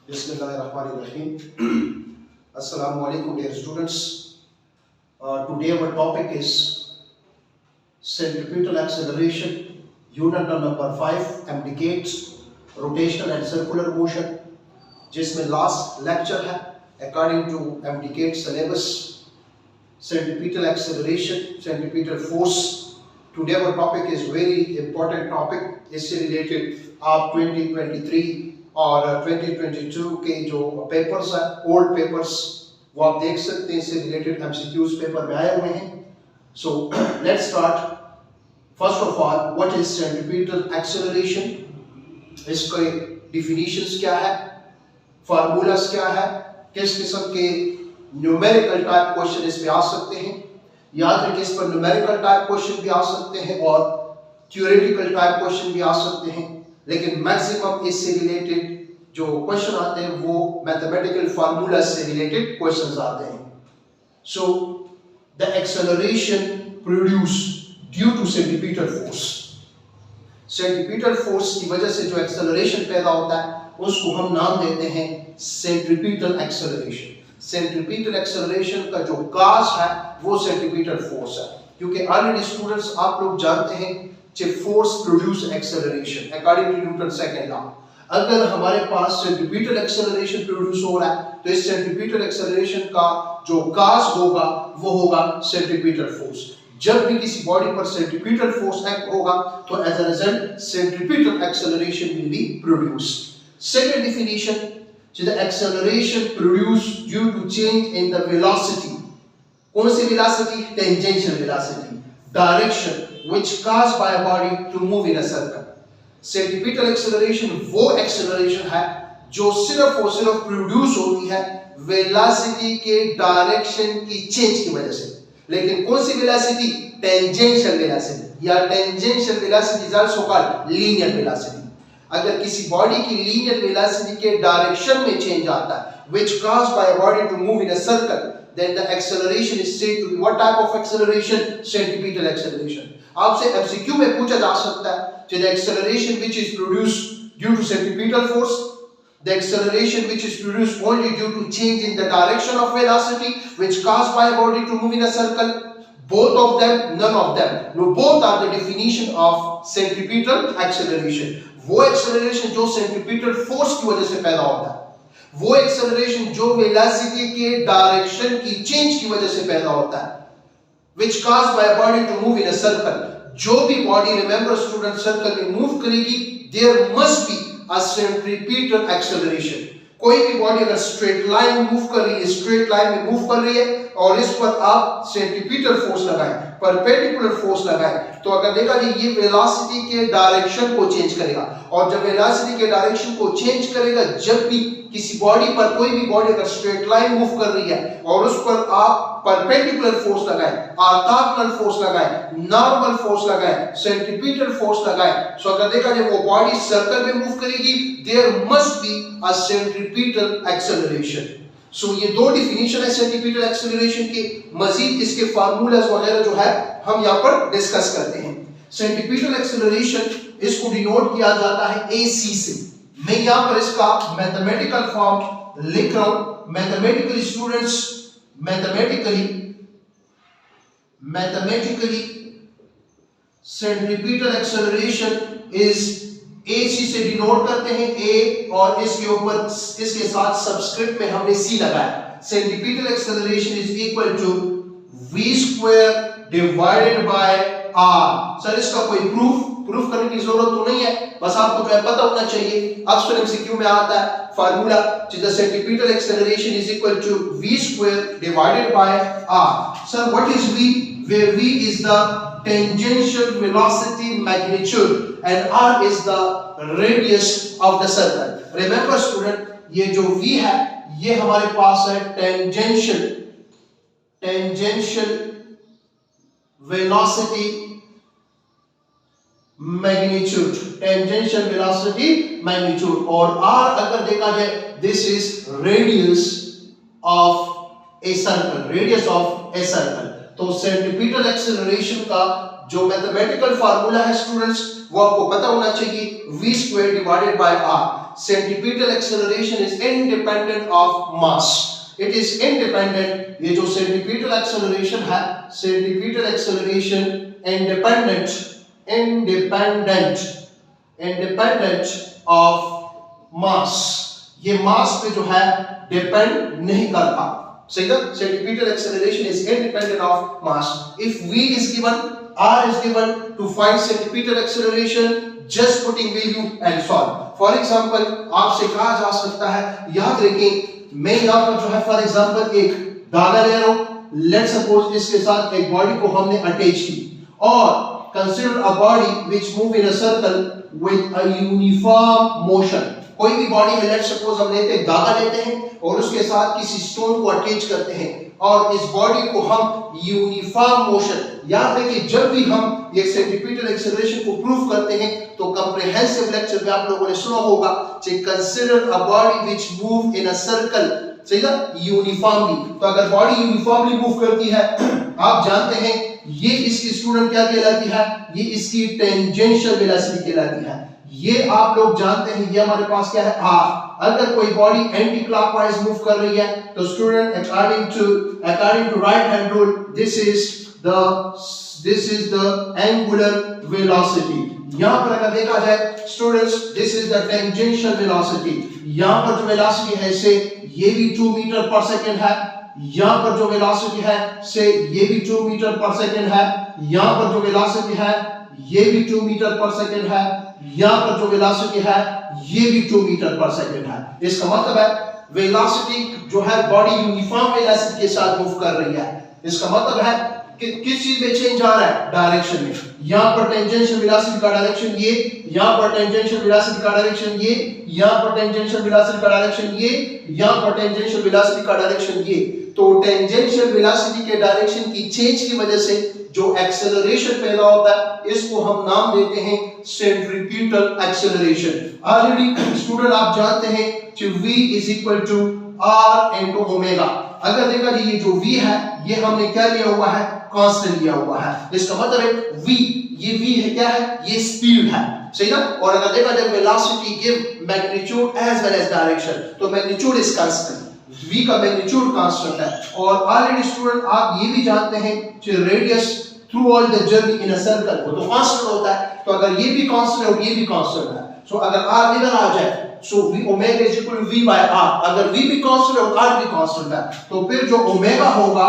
Bismillahirrahmanirrahim. Assalamu alaikum dear students. Today our topic is centripetal acceleration, unit number 5, abdicates, rotational and circular motion, जिसमें last lecture है according to abdicate syllabus, centripetal acceleration, centripetal force. Today our topic is very important topic. इससे related आप 2023 और 2022 के जो papers हैं, old papers, वो आप देख सकते हैं, इससे रिलेटेड एमसीक्यूज पेपर में आए हुए हैं. So let's start. First of all, what is centripetal acceleration? इसके डिफिनीशंस क्या है, फार्मूलास क्या है, किस किस्म के न्यूमेरिकल टाइप क्वेश्चन इसमें आ सकते हैं. याद रखिए, इस पर न्यूमेरिकल टाइप क्वेश्चन भी आ सकते हैं और थ्योरेटिकल टाइप क्वेश्चन भी आ सकते हैं, लेकिन मैक्सिमम इससे रिलेटेड जो क्वेश्चन आते हैं वो मैथमेटिकल फार्मूला से रिलेटेड क्वेश्चंस आते हैं. So the acceleration produced due to centripetal force. Centripetal force की वजह से जो एक्सेलरेशन पैदा होता है उसको हम नाम देते हैं सेंट्रीपिटल एक्सेलरेशन. सेंट्रीपिटल एक्सेलरेशन का जो काज है वो सेंट्रीपिटल फोर्स है, क्योंकि ऑलरेडी स्टूडेंट्स आप लोग जानते हैं force produce acceleration according to Newton second law. अगर हमारे पास सेंट्रीपिटल एक्सेलरेशन प्रोड्यूस हो रहा है तो इस सेंट्रीपिटल एक्सेलरेशन का जो काज होगा वो होगा सेंट्रीपिटल फोर्स. जब भी किसी बॉडी पर सेंट्रीपिटल फोर्स एक्ट होगा तो as a result centripetal acceleration will be produced. Second definition, the acceleration produced due to change in the velocity. कौन सी velocity? Tangential velocity, direction which caused by a body to move in a circle. Centripetal acceleration वो acceleration है जो सिर्फ और सिर्फ produce होती है velocity के डायरेक्शन की चेंज की वजह से. लेकिन कौन सी वेलोसिटी? टेंजेंशियल वेलोसिटी, या tangential velocity is also called linear velocity. अगर किसी बॉडी की लीनियर वेलोसिटी के डायरेक्शन में चेंज आता है which caused by a body to move in a circle, then the acceleration is said to be what type of acceleration? Centripetal acceleration. आपसे MCQ में पूछा जा सकता है कि the acceleration which is produced due to centripetal force, the acceleration which is produced only due to change in the direction of velocity which caused by a body to move in a circle, both of them, none of them. No, both are the definition of centripetal acceleration. वो acceleration जो centripetal force की वजह से पैदा होता है, वो acceleration जो velocity के direction की change की वजह से पैदा होता है, which caused by a body to move in a circle. जो भी body, remember student, circle में move करेगी, there must be a centripetal acceleration. कोई भी बॉडी अगर स्ट्रेट लाइन मूव कर रही है, स्ट्रेट लाइन में मूव कर रही है और इस पर आप सेंट्रीपिटल फोर्स लगाएं, परपेंडिकुलर फोर्स लगाएं, तो अगर देखा जी ये वेलोसिटी के डायरेक्शन को चेंज करेगा. और जब वेलोसिटी के डायरेक्शन को चेंज करेगा, जब भी किसी बॉडी पर, कोई भी बॉडी अगर स्ट्रेट लाइन मूव कर रही है और उस पर आप परपेंडिकुलर फोर्स लगाएं, ऑर्थोगोनल फोर्स लगाएं, नॉर्मल फोर्स लगाएं, सेंट्रीपिटल फोर्स लगाएं, सो अगर देखा जाए वो बॉडी सर्कल में मूव करेगी, there must be a centripetal acceleration. So ये दो डिफिनीशन है सेंट्रीपिटल एक्सेलरेशन के. मजीद इसके फार्मूलाज वगैरह जो है हम यहाँ पर डिस्कस करते हैं. सेंट्रीपिटल एक्सेलरेशन इसको डिनोट किया जाता है AC से. मैं यहाँ पर इसका मैथमेटिकल फॉर्म लिख रहा हूं. Mathematically students, mathematically centripetal acceleration is AC से डिनोट करते हैं A, और इसके ऊपर इसके साथ सबस्क्रिप्ट में हमने C लगाया. Centripetal acceleration is equal to V square divided by R. Sir इसका कोई प्रूफ करने की जरूरत तो नहीं है, बस आपको जो है पता होना चाहिए. अक्सर एमसीक्यू में आता है formula, the centripetal acceleration is equal to V square divided by R. Sir what is V? where V is the tangential velocity magnitude and R is the radius of the circle. Remember student, ये जो V है ये हमारे पास है tangential velocity magnitude, और R अगर देखा जाए this is radius of a circle. तो सेंट्रीपिटल एक्सेलरेशन का जो मैथमेटिकल फार्मूला है स्टूडेंट्स वो आपको पता होना चाहिए, V square divided by R. Centripetal acceleration is independent of mass, it is independent. ये जो सेंट्रीपिटल एक्सेलरेशन है, centripetal acceleration independent of mass, ये मास पे जो है डिपेंड नहीं करता। सही है, centripetal acceleration is independent of mass. If v is given, r is given, to find centripetal acceleration just putting value and solve। For example आपसे कहा जा सकता है, याद रखें मैं यहां पर जो है फॉर एग्जांपल एक धागा ले रहा हूं, लेट सपोज इसके साथ एक बॉडी को हमने अटैच की, और consider a body which move in a circle with a uniform motion. कोई भी बॉडी है, लेट सपोज हम लेते हैं धागा लेते हैं और उसके साथ किसी स्टोन को अटैच करते हैं, और इस बॉडी को हम यूनिफॉर्म मोशन, याद रखिए जब भी हम ये सेंट्रीपिटल एक्सेलरेशन को प्रूव करते हैं तो कंप्रिहेंसिव लेक्चर में आप लोगों ने सुना होगा कि consider a body which move in a circle, सही है, यूनिफॉर्मली। तो अगर बॉडी यूनिफॉर्मली मूव करती है, आप जानते हैं ये इसकी स्टूडेंट क्या कहलाती है, ये इसकी टेंजेंशियल वेलोसिटी कहलाती है। ये आप लोग जानते हैं, ये हमारे पास क्या है, r। अगर कोई बॉडी एंटी क्लॉकवाइज मूव कर रही है तो student according to right hand rule this is the angular velocity. यहां पर अगर देखा जाए students, this is the tangential velocity. यहां पर जो वेलोसिटी है से ये भी 2 मीटर पर सेकंड है, यहां पर जो वेलोसिटी है से ये भी 2 मीटर पर सेकंड है, यहां पर जो वेलोसिटी है ये भी 2 मीटर पर सेकंड है, यहां पर जो वेलोसिटी है ये भी 2 मीटर पर सेकंड है। इसका मतलब है वेलोसिटी जो है बॉडी यूनिफॉर्म वेलोसिटी के साथ मूव कर रही है। इसका मतलब है कि किस चीज में चेंज आ रहा है, डायरेक्शन में। यहां पर टेंजेंशियल वेलोसिटी का डायरेक्शन ये, यहां पर टेंजेंशियल वेलोसिटी का डायरेक्शन ये, यहां पर टेंजेंशियल वेलोसिटी का डायरेक्शन ये, यहां पर टेंजेंशियल वेलोसिटी का डायरेक्शन ये। तो टेंजेंशियल वेलोसिटी के डायरेक्शन की चेंज की वजह से जो एक्सेलरेशन पैदा होता है, इसको हम नाम देते हैं सेंट्रीपिटल एक्सेलरेशन। ऑलरेडी स्टूडेंट आप जानते हैं कि v is equal to r into omega. अगर देखा जी ये जो v है ये हमने क्या लिया हुआ है, कांस्टेंट लिया हुआ है। इसका मतलब है v, ये v है क्या है, ये स्पीड है, सही ना। और अगर देखा जाए velocity give magnitude as well as direction, तो मैग्नीट्यूड इज कांस्टेंट, v का मैग्नीट्यूड कांस्टेंट है। और ऑलरेडी स्टूडेंट आप ये भी जानते हैं कि radius through all the journey in a circle वो तो कांस्टेंट होता है। तो अगर ये भी कांस्टेंट है और ये भी कांस्टेंट है, सो अगर r इधर आ जाए so v omega is equal to v by r। अगर v भी कांस्टेंट है और r भी कांस्टेंट है, तो फिर जो ओमेगा होगा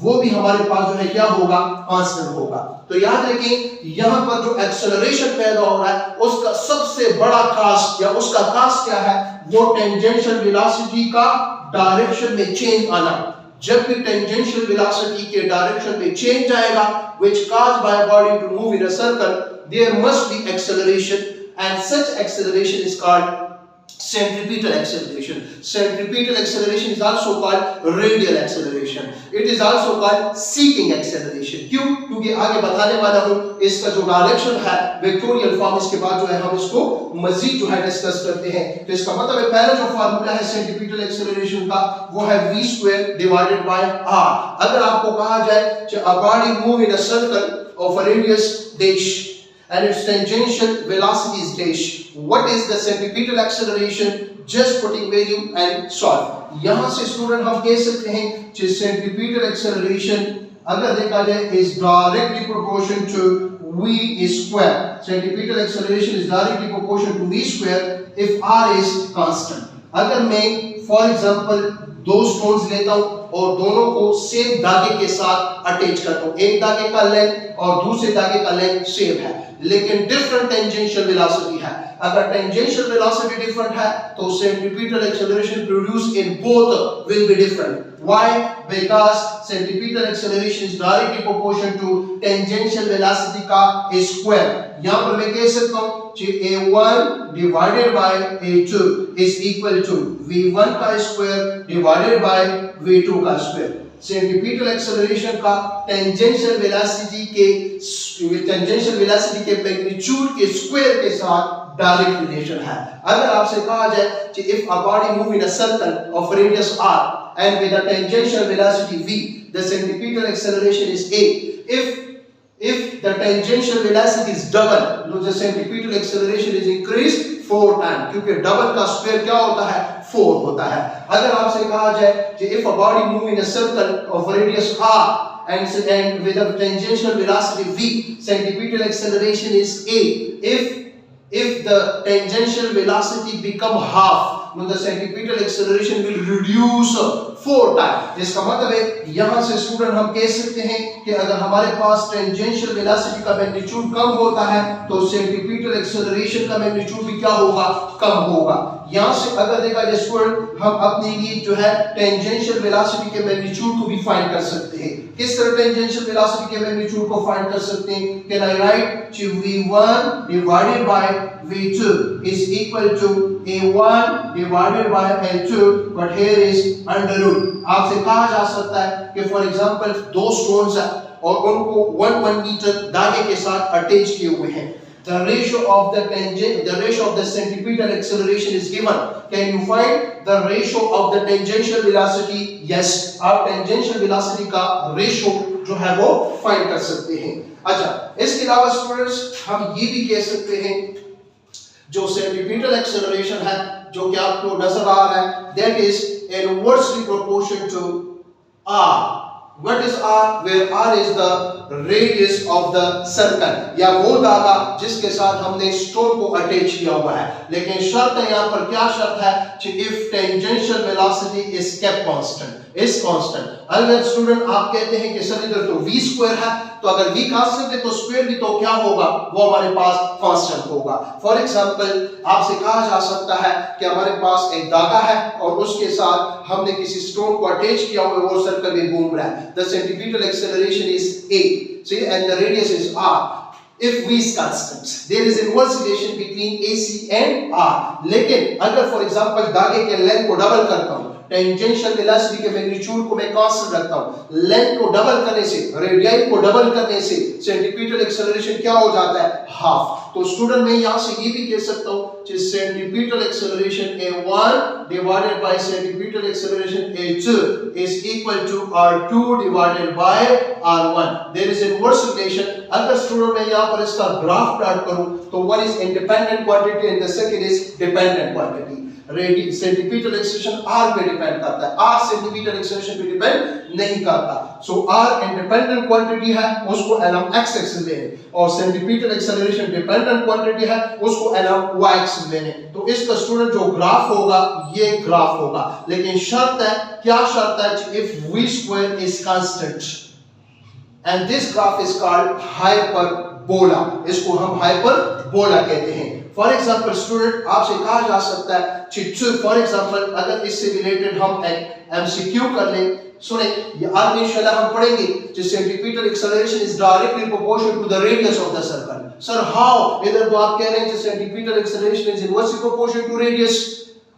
वो भी हमारे पास जो है क्या होगा, कांस्टेंट होगा। तो याद रखें यहां पर जो एक्सेलरेशन पैदा हो रहा है उसका सबसे बड़ा कास्ट या उसका कास्ट क्या है, वो टेंजेंशियल वेलोसिटी का डायरेक्शन में चेंज आना। जब भी टेंजेंशियल वेलोसिटी के डायरेक्शन में चेंज आएगा which caused by a body to move in a circle, there must be acceleration, and such acceleration is called centripetal acceleration. Centripetal acceleration is also called radial acceleration. It is also called seeking acceleration. क्यों? क्योंकि आगे बताने वाला हूँ इसका जो direction है vectorial form, इसके बाद जो है हम इसको मजीद जो है डिस्कस करते हैं। तो इसका मतलब है पहला जो फार्मूला है सेंट्रीपिटल एक्सेलरेशन का वो है v² डिवाइडेड बाय r। अगर आपको कहा जाए कि a body move in a circle of a radius dash and its tangential velocity is dash, what is the centripetal acceleration? Just putting value and solve। यहां से स्टूडेंट हम कह सकते हैं कि centripetal acceleration अगर देखा जाए is directly proportion to v square। centripetal acceleration is directly proportion to v square if r is constant। अगर मैं फॉर एग्जांपल दो स्टोन्स लेता हूं और दोनों को सेम धागे के साथ अटैच करता हूं, एक धागे का लेंथ और दूसरे धागे का लेंथ सेम है लेकिन डिफरेंट टेंजेंशियल वेलोसिटी है। अगर टेंजेंशियल वेलोसिटी डिफरेंट है तो centripetal acceleration produce in both will be different. Why? Because centripetal acceleration is directly proportional to tangential velocity का स्क्वायर। यहां पर मैं कह सकता हूं कि a1 divided by a2 is equal to v1 का स्क्वायर डिवाइडेड बाय v2 का स्क्वायर। सेंट्रीपिटल एक्सेलरेशन का टेंजेंशियल वेलोसिटी के मैग्नीट्यूड के स्क्वायर के साथ डायरेक्ट रिलेशन है। अगर आपसे कहा जाए कि if a body move in a circle of radius r and with a tangential velocity v, the centripetal acceleration is a। If if the tangential velocity is double, the centripetal acceleration is increased 4 times, क्योंकि double का square क्या होता है 4 होता है। अगर आपसे कहा जाए कि if a body move in a circle of radius r and with a tangential velocity v, centripetal acceleration is a, if the tangential velocity become half, the centripetal acceleration will reduce 4 times। इसका मतलब है यहाँ से student हम कह सकते हैं कि अगर हमारे पास टेंजेंशियल वेलोसिटी का मैग्नीट्यूड कम होता है तो सेंट्रीपिटल एक्सेलरेशन का मैग्नीट्यूड भी क्या होगा, कम होगा। यहाँ से अगर देखा जाए स्टूडेंट हम अपने लिए जो है टेंजेंशियल वेलोसिटी के मैग्नीट्यूड को भी फाइंड कर सकते हैं। किस तरह टेंजेंशियल वेलोसिटी के मैग्नीट्यूड को फाइंड कर सकते हैं? Can I right v1 divided by v2 is equal to a1 divided by a2, but here is under root। आपसे कहा जा सकता है कि फॉर एग्जांपल दो स्टोन्स है और उनको 1 मीटर धागे के साथ अटैच किए हुए हैं। The ratio of the centripetal acceleration is given. Can you find the ratio of the tangential velocity? Yes, आप tangential velocity का ratio जो है वो फाइंड कर सकते हैं। अच्छा, इसके अलावा स्टूडेंट्स हम ये भी कह सकते हैं जो centripetal acceleration है जो कि आपको नजर आ रहा है, that is inversely proportional to r। What is r? Where r is the radius of the circle, या वो धागा जिसके साथ हमने स्टोन को अटैच किया हुआ है। लेकिन शर्त है यहाँ पर, क्या शर्त है? if tangential velocity is kept constant, is constant। अगर स्टूडेंट आप कहते हैं कि सर इधर तो v स्क्वायर है, तो अगर v कांस्टेंट है तो स्क्वायर भी तो क्या होगा, वो हमारे पास कांस्टेंट होगा। फॉर एग्जांपल आपसे कहा जा सकता है कि हमारे पास एक धागा है और उसके साथ हमने किसी स्टोन को अटैच किया हुआ है, वो सर्कल में घूम रहा है। The centripetal acceleration is a, see, and the radius is r। If v is constant, there is inverse relation between AC and r। लेकिन अगर फॉर एग्जांपल धागे के लेंथ को डबल करता हूं, टेंजेंशियल वेलोसिटी के मैग्नीट्यूड को मैं कांस्टेंट रखता हूं, लेंथ को डबल करने से, रेडियस को डबल करने से सेंट्रीपिटल एक्सेलरेशन क्या हो जाता है, हाफ। तो स्टूडेंट मैं यहां से ये भी कह सकता हूं कि centripetal acceleration a1 divided by centripetal acceleration a2 is equal to r2 divided by r1। There is inverse relation. अगर स्टूडेंट मैं यहां पर इसका ग्राफ प्लॉट करूं तो one is independent quantity and the second is dependent quantity. Centripetal acceleration r पे depend करता है, r सेंट्रीपिटल एक्सेलरेशन पे डिपेंड नहीं करता। सो r इंडिपेंडेंट क्वांटिटी है, उसको अलोंग x एक्सिस ले लें, और सेंट्रीपिटल एक्सेलरेशन डिपेंडेंट क्वांटिटी है, उसको अलोंग y एक्सिस ले लें। तो इसका स्टूडेंट जो ग्राफ होगा ये ग्राफ होगा। लेकिन शर्त है, क्या शर्त है? If v square is constant and this graph is called hyperbola, इसको हम hyperbola कहते हैं। फॉर एग्जांपल स्टूडेंट आपसे कहा जा सकता है चित्र, फॉर एग्जांपल अगर इससे रिलेटेड हम एक एमसीक्यू कर लें, सुने, ये आज इंशाल्लाह हम पढ़ेंगे कि centripetal acceleration is directly proportional to the radius of the circle. Sir how? इधर तो आप कह रहे हैं कि centripetal acceleration is inversely proportional to radius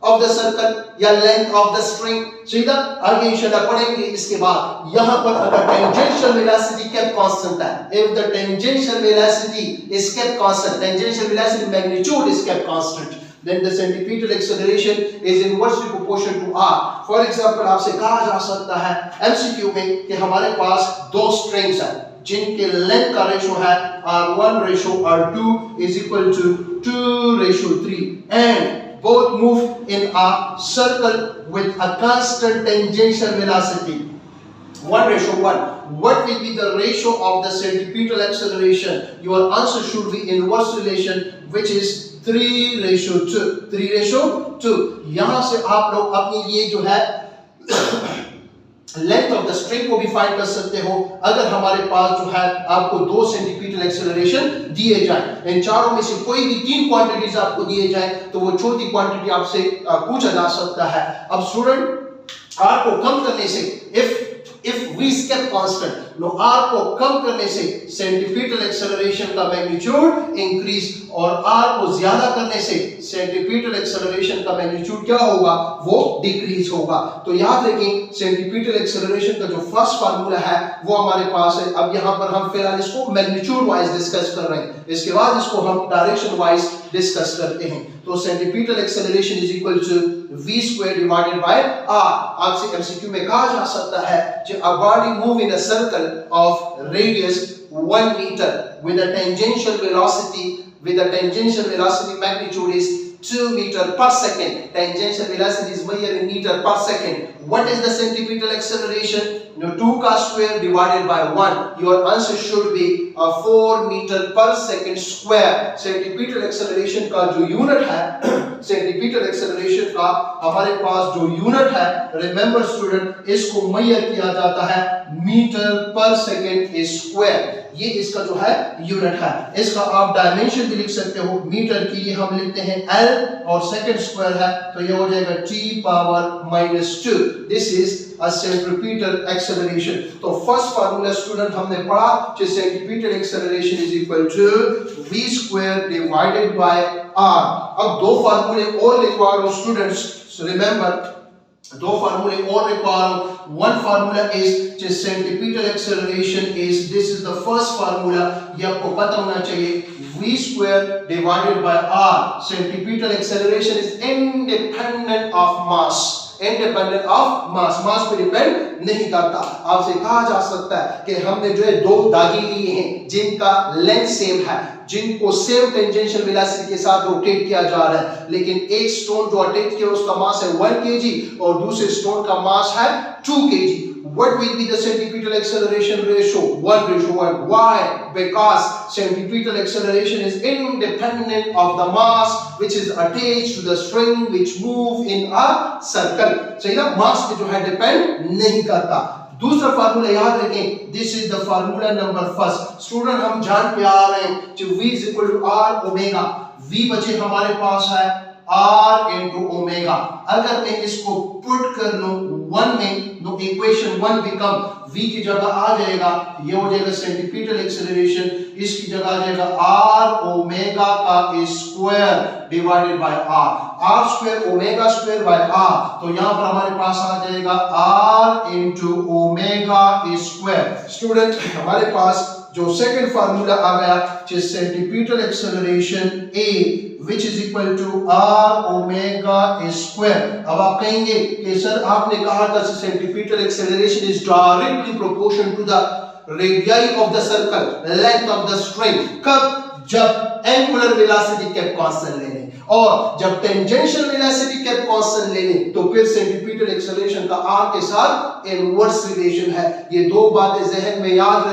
of the circle या length of the string। सीधा आगे इंशाल्लाह पढ़ेंगे। इसके बाद यहाँ पर अगर tangential velocity kept constant है, if the tangential velocity is kept constant, tangential velocity magnitude is kept constant, then the centripetal acceleration is inversely proportional to r। For example आपसे कहा जा सकता है MCQ में कि हमारे पास दो strings हैं जिनके length का रेशो है r1 ratio r2 is equal to 2 ratio 3 and both move in a circle with a constant tangential velocity 1:1. What will be the ratio of the centripetal acceleration? Your answer should be inverse relation, which is 3:2. 3:2। यहां से आप लोग अपने लिए जो है length of the string को भी फाइंड कर सकते हो। अगर हमारे पास जो है आपको दो सेंट्रीपिटल एक्सेलरेशन दिए जाए, इन चारों में से कोई भी तीन क्वांटिटीज आपको दिए जाए तो वो चौथी क्वांटिटी आपसे पूछा जा सकता है। अब स्टूडेंट r को कम करने से, if v is kept constant, no r को कम करने से सेंट्रीपिटल एक्सेलरेशन का मैग्नीट्यूड इंक्रीज और r को ज्यादा करने से सेंट्रीपिटल एक्सेलरेशन का मैग्नीट्यूड क्या होगा, वो डिक्रीज होगा। तो याद रखें सेंट्रीपिटल एक्सेलरेशन का जो फर्स्ट फार्मूला है वो हमारे पास है। अब यहाँ पर हम फिलहाल इसको मैग्नीट्यूड वाइज डिस्कस कर रहे हैं, इसके बाद इसको हम डायरेक्शन वाइज डिस्कस करते हैं। तो centripetal acceleration is equal to v square divided by r। आपसे एमसीक्यू में कहा जा सकता है कि a body move in a circle of radius 1 meter with a tangential velocity magnitude is 2 meter per second. Tangential velocity is measured in meter per second. What is the centripetal acceleration? 2 का square divided by 1. Your answer should be 4 meter per second square. Centripetal acceleration का जो unit है, centripetal acceleration का हमारे पास जो unit है, remember student, इसको measure किया जाता है meter per second square. ये इसका जो है यूनिट है. इसका आप डायमेंशन भी लिख सकते हो. मीटर की ये हम लिखते हैं L और सेकंड स्क्वायर है तो ये हो जाएगा T⁻⁻². This is a centripetal acceleration. तो फर्स्ट फार्मूला स्टूडेंट हमने पढ़ा कि centripetal acceleration is equal to v² divided by r. अब दो फार्मूले और लिखवा रहा हूं स्टूडेंट्स. रिमेंबर, दो फार्मूले और लिखवा रहा हूं. One formula is centripetal acceleration is, this is the first formula, ये आपको पता होना चाहिए, v² divided by r. Centripetal acceleration is independent of mass. Independent of mass. मास पे डिपेंड नहीं करता. आपसे कहा जा सकता है कि हमने जो है दो धागे लिए हैं जिनका लेंथ सेम है, जिनको सेम टेंजेंशियल वेलोसिटी के साथ रोटेट किया जा रहा है, लेकिन एक स्टोन जो अटैच किया उसका मास है 1 kg और दूसरे स्टोन का मास है 2 kg. What will be the centripetal acceleration ratio? 1:1. Why? Because centripetal acceleration is independent of the mass which is attached to the string which move in a circle. सही ना? मास पे जो है डिपेंड नहीं करता. दूसरा फार्मूला याद रखें. This is the formula number first. Student हम जान पे आ रहे हैं कि v is equal to r omega. v बचे हमारे पास है r into ओमेगा. अगर मैं इसको पुट कर लूं 1 में तो इक्वेशन 1 बिकम v की जगह आ जाएगा, ये हो जाएगा सेंट्रीपिटल एक्सेलरेशन, इसकी जगह आ जाएगा r ओमेगा का स्क्वायर divided by r omega square by r. तो यहां पर हमारे पास आ जाएगा r into omega square. Student हमारे पास जो सेकंड फार्मूला आ गया centripetal acceleration a which is equal to r omega square. अब आप कहेंगे कि सर आपने कहा था centripetal acceleration is directly proportional to the radius of the circle, length of the string. कब? जब एंगुलर वेलोसिटी केप्ट कांस्टेंट ले लें और जब टेंजेंशियल वेलोसिटी केप्ट कांस्टेंट ले लें तो फिर सेंट्रीपिटल एक्सेलरेशन का r के साथ इनवर्स रिलेशन है. ये दो बातें जहन में याद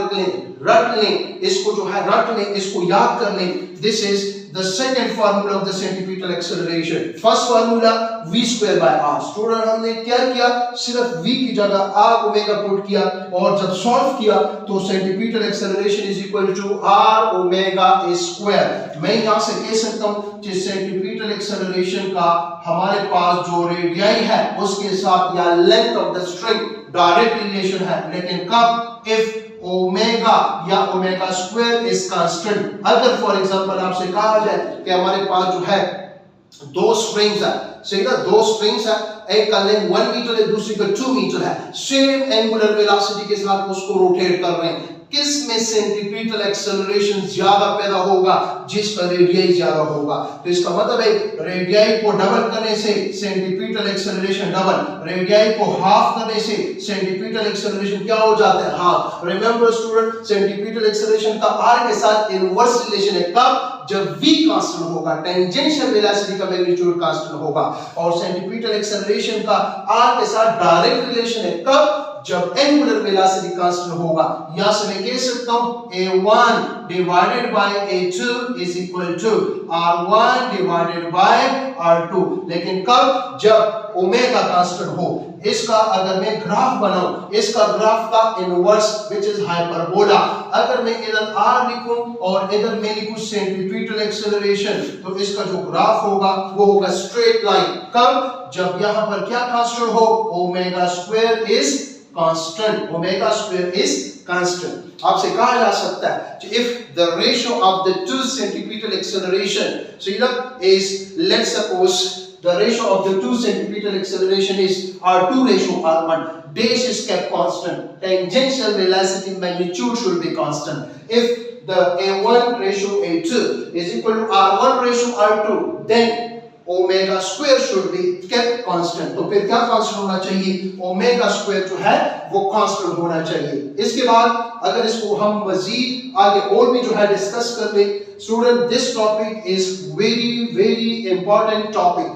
रख लें, इसको जो है रट लें, इसको याद कर लें. This is the second formula of the centripetal acceleration. First formula v² by r. Student हमने क्या किया? सिर्फ v की जगह r ओमेगा पुट किया और जब सॉल्व किया तो centripetal acceleration is equal to r omega square. मैं यहां से कह सकता हूं कि सेंट्रीपिटल एक्सेलरेशन का हमारे पास जो रेडियस है उसके साथ या length of the string direct relation है, लेकिन कब? इफ ओमेगा या ओमेगा स्क्वायर इज कांस्टेंट. अगर फॉर एग्जांपल आपसे कहा जाए कि हमारे पास जो है दो स्ट्रिंग्स है, सही ना, दो स्ट्रिंग्स है, एक का लेंथ 1 मीटर है, दूसरी का 2 मीटर है, सेम एंगुलर वेलोसिटी के साथ उसको रोटेट कर रहे हैं. किस में सेंट्रीपिटल एक्सेलरेशन ज्यादा पैदा होगा? जिसका रेडियस ज्यादा होगा. तो इसका मतलब है रेडियस को डबल करने से सेंट्रीपिटल एक्सेलरेशन डबल, रेडियस को हाफ करने से सेंट्रीपिटल एक्सेलरेशन क्या हो जाता है? Half. Remember student, centripetal acceleration का r के साथ इनवर्स रिलेशन है. कब? जब v कांस्टेंट होगा, टेंजेंशियल वेलोसिटी का मैग्नीट्यूड कांस्टेंट होगा. और सेंट्रीपिटल एक्सेलरेशन का r के साथ डायरेक्ट रिलेशन है. कब? जब एंगुलर वेलोसिटी कांस्टेंट होगा. यहां से मैं कह सकता हूं a1 divided by a2 is equal to r1 divided by r2. लेकिन कब? जब ओमेगा कांस्टेंट हो. इसका अगर मैं ग्राफ बनाऊं, इसका ग्राफ का इनवर्स व्हिच इज हाइपरबोला. अगर मैं इधर r लिखूं और इधर मैं लिखूं सेंट्रीपिटल एक्सेलरेशन तो इसका जो ग्राफ होगा वो होगा स्ट्रेट लाइन. कब? जब यहां पर क्या कांस्टेंट हो? Omega square is constant. Omega square is constant. आपसे कहा जा सकता है कि if the ratio of the two centripetal acceleration, so you know, is, let's suppose the ratio of the two centripetal acceleration is r2 ratio r1, dash is kept constant, tangential velocity magnitude should be constant. If the a1 ratio a2 is equal to r1 ratio r2, then omega square should be kept constant. तो फिर क्या constant होना चाहिए? Omega square जो है वो constant होना चाहिए। इसके बाद अगर इसको हम मजीद आगे और भी जो है डिस्कस कर ले, student this topic is very very important topic.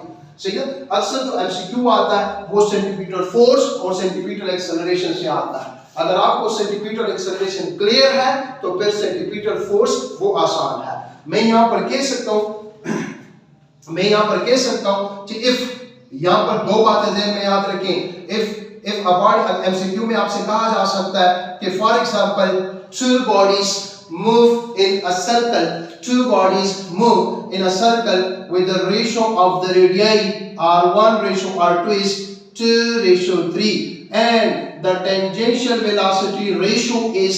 सही है, अक्सर जो एमसीक्यू आता है वो सेंटीमीटर फोर्स और सेंटीमीटर एक्सेलरेशन से आता है। अगर आपको सेंटीमीटर एक्सेलरेशन क्लियर है तो फिर सेंटीमीटर फोर्स वो आसान है। मैं यहां पर कह सकता हूं कि इफ, यहां पर दो बातें ध्यान में याद रखें। इफ अ बॉडी, एमसीक्यू में आपसे कहा जा सकता है कि for example two bodies move in a circle with the ratio of the radii r1:r2 is 2:3 and the tangential velocity ratio is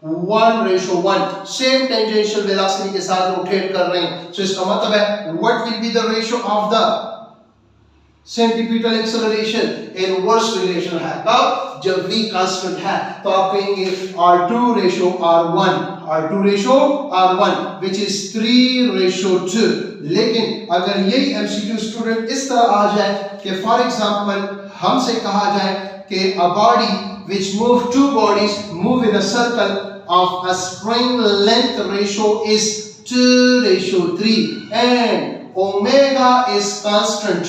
1:1। Same tangential velocity के साथ रोटेट कर रहे हैं। सो इसका मतलब है what will be the ratio of the centripetal acceleration? Inverse relation है। कब? जब v कांस्टेंट है तो आप कहेंगे r2:r1 which is 3:2। लेकिन अगर यही एमसीक्यू स्टूडेंट इस तरह आ जाए कि फॉर एग्जांपल हमसे कहा जाए कि a body which two bodies move in a circle of a string length ratio is 2:3 and omega is constant,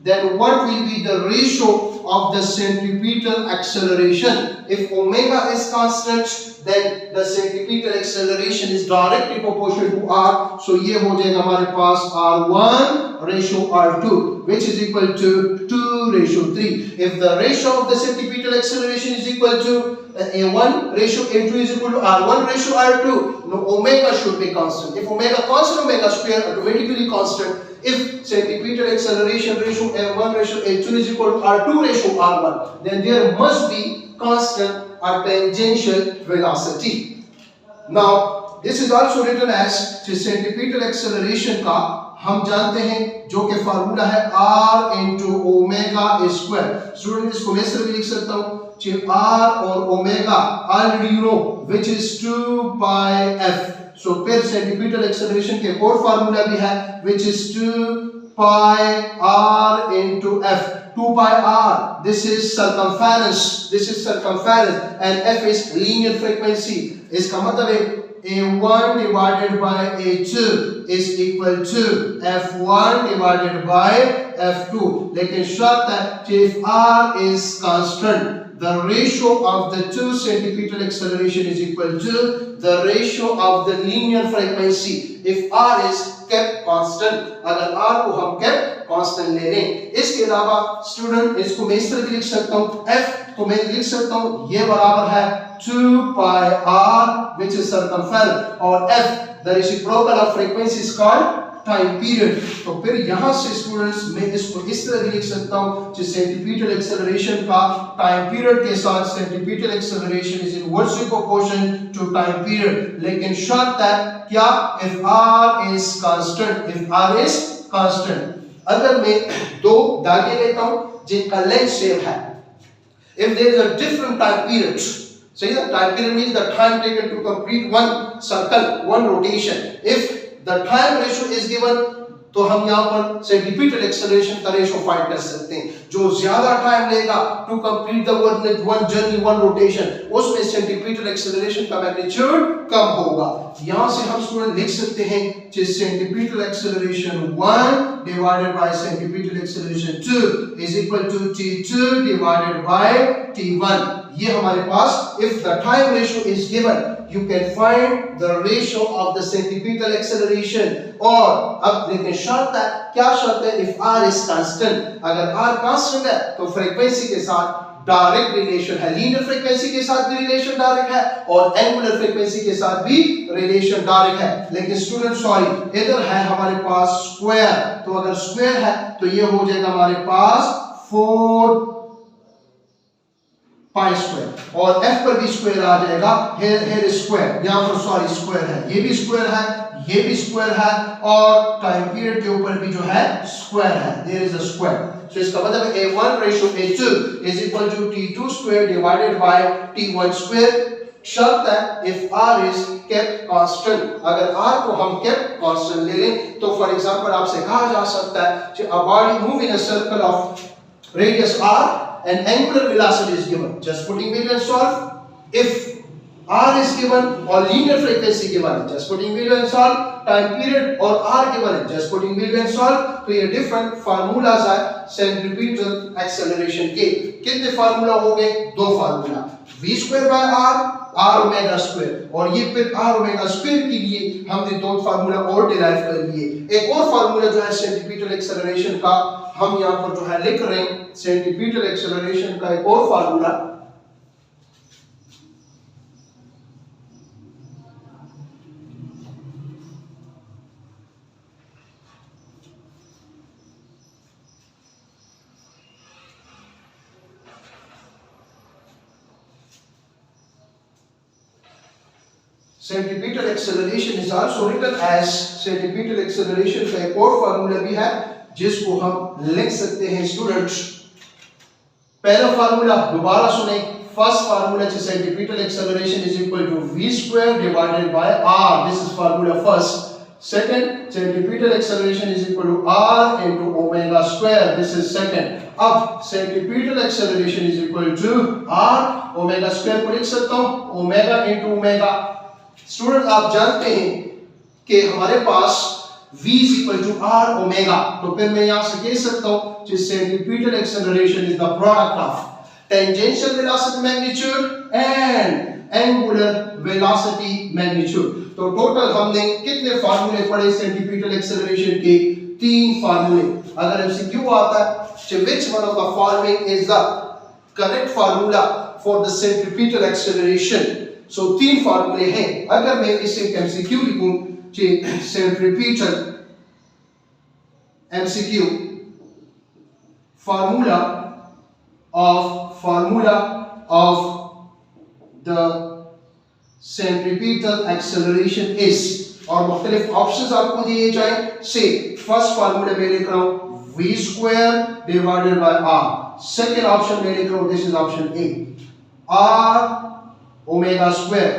then what will be the ratio of the centripetal acceleration? If omega is constant, then the centripetal acceleration is directly proportional to r. So ये हो जाएगा हमारे पास r1:r2 which is equal to 2:3. If the ratio of the centripetal acceleration is equal to a1:a2 is equal to r1:r2, no, omega should be constant. If omega constant, omega square automatically constant. If centripetal acceleration ratio a1:a2 is equal to r2:r1, then there must be constant or tangential velocity. Now this is also written as centripetal acceleration का हम जानते हैं जो कि formula है r into omega square। Student इसको मैं इस तरह भी लिख सकता हूँ कि r और omega already you know which is 2 pi f। So फिर सेंटीपीटल एक्सेलरेशन के एक और फार्मूला भी है which is 2 pi r into f। 2 pi r, this is circumference and f is linear frequency। इसका मतलब है a1 divided by a2 is equal to f1 divided by f2। लेकिन शर्त है कि if r is constant, the ratio of the two centripetal acceleration is equal to the ratio of the linear frequency if r is kept constant। अगर r को हम kept constant ले लें। इसके अलावा स्टूडेंट इसको मैं इस तरह लिख सकता हूँ, f को मैं लिख सकता हूँ ये बराबर है 2 pi r which is circumference और f the reciprocal of frequency is called time period. तो फिर यहां से स्टूडेंट्स मैं इसको इस तरह लिख सकता हूं कि सेंटीपीटल एक्सेलरेशन का टाइम पीरियड के साथ centripetal acceleration is inversely proportional to time period. लेकिन शर्त है क्या? If r is constant। अगर मैं दो धागे लेता हूं जिनका लेंथ सेम है, if there is a different time period, so the time period means the time taken to complete one circle, one rotation, if the time ratio is given तो हम यहाँ पर सेंटीपीटल एक्सेलरेशन का ratio find कर सकते हैं। जो ज्यादा टाइम लेगा to complete the one journey, one rotation, उसमें सेंटीपीटल एक्सेलरेशन का मैग्नीट्यूड कम होगा। यहाँ से हम स्टूडेंट लिख सकते हैं कि centripetal acceleration 1 divided by centripetal acceleration 2 is equal to t2 divided by t1। ये हमारे पास if the time ratio is given you can find the ratio of the centripetal acceleration। और अब देखिए शर्त है, क्या शर्त है? if r is constant, अगर r constant है तो फ्रीक्वेंसी के साथ डायरेक्ट रिलेशन है, लीनियर फ्रीक्वेंसी के साथ भी रिलेशन डायरेक्ट है और एंगुलर फ्रीक्वेंसी के साथ भी रिलेशन डायरेक्ट है। लेकिन स्टूडेंट सॉरी इधर है हमारे पास स्क्वायर, तो अगर स्क्वायर है तो ये हो जाएगा हमारे पास 4 पाई स्क्वायर और f पर भी स्क्वायर आ जाएगा। here स्क्वायर, यहाँ पर सॉरी स्क्वायर है, ये भी स्क्वायर है, ये भी स्क्वायर है और टाइम पीरियड के ऊपर भी जो है स्क्वायर है, there is a square। so इसका मतलब a1 ratio a2 is equal to t2 square divided by t1 square शर्त है if r is kept constant. अगर r को हम केप्ट कांस्टेंट ले लें तो फॉर एग्जांपल आपसे कहा जा सकता है कि a body move in a circle of radius r and angular velocity is given. Just putting wheel and solve. If r is given or linear frequency given है, just putting wheel and solve. Time period और r given है, just putting wheel and solve. तो ये different formulas है centripetal acceleration के। कितने formula हो गए? दो formula, v square by r omega square, और ये फिर r ओमेगा स्क्वायर के लिए हमने दो फार्मूला और डिराइव कर लिए। एक और फार्मूला जो है सेंट्रीपिटल एक्सेलरेशन का हम यहाँ पर जो है लिख रहे हैं, सेंट्रीपिटल एक्सेलरेशन का एक और formula centripetal acceleration is also written as centripetal acceleration का एक और फार्मूला भी है जिसको हम लिख सकते हैं स्टूडेंट्स। पहला फार्मूला दोबारा सुने। First formula is centripetal acceleration is equal to v square divided by r. This is formula first. Second, centripetal acceleration is equal to r into omega square. This is second. अब centripetal acceleration is equal to r omega square को लिख सकता हूँ omega into omega. Student आप जानते हैं कि हमारे पास v is equal to r omega, तो फिर मैं यहाँ से कह सकता हूँ कि centripetal acceleration is the product of tangential velocity magnitude and angular velocity magnitude. तो टोटल हमने कितने फार्मूले पढ़े सेंट्रीपिटल एक्सेलरेशन के? तीन फार्मूले। अगर एमसीक्यू आता है which one of the following is the correct formula for the centripetal acceleration, so तीन फार्मूले हैं। अगर मैं इसे एमसीक्यू लिखूं कि centripetal MCQ formula of the centripetal acceleration is, और मुख्तलिफ ऑप्शंस आपको दिए जाए। से फर्स्ट फार्मूला में लिख रहा हूं v square divided by r। Second option में लिख रहा हूं this is option A, r omega square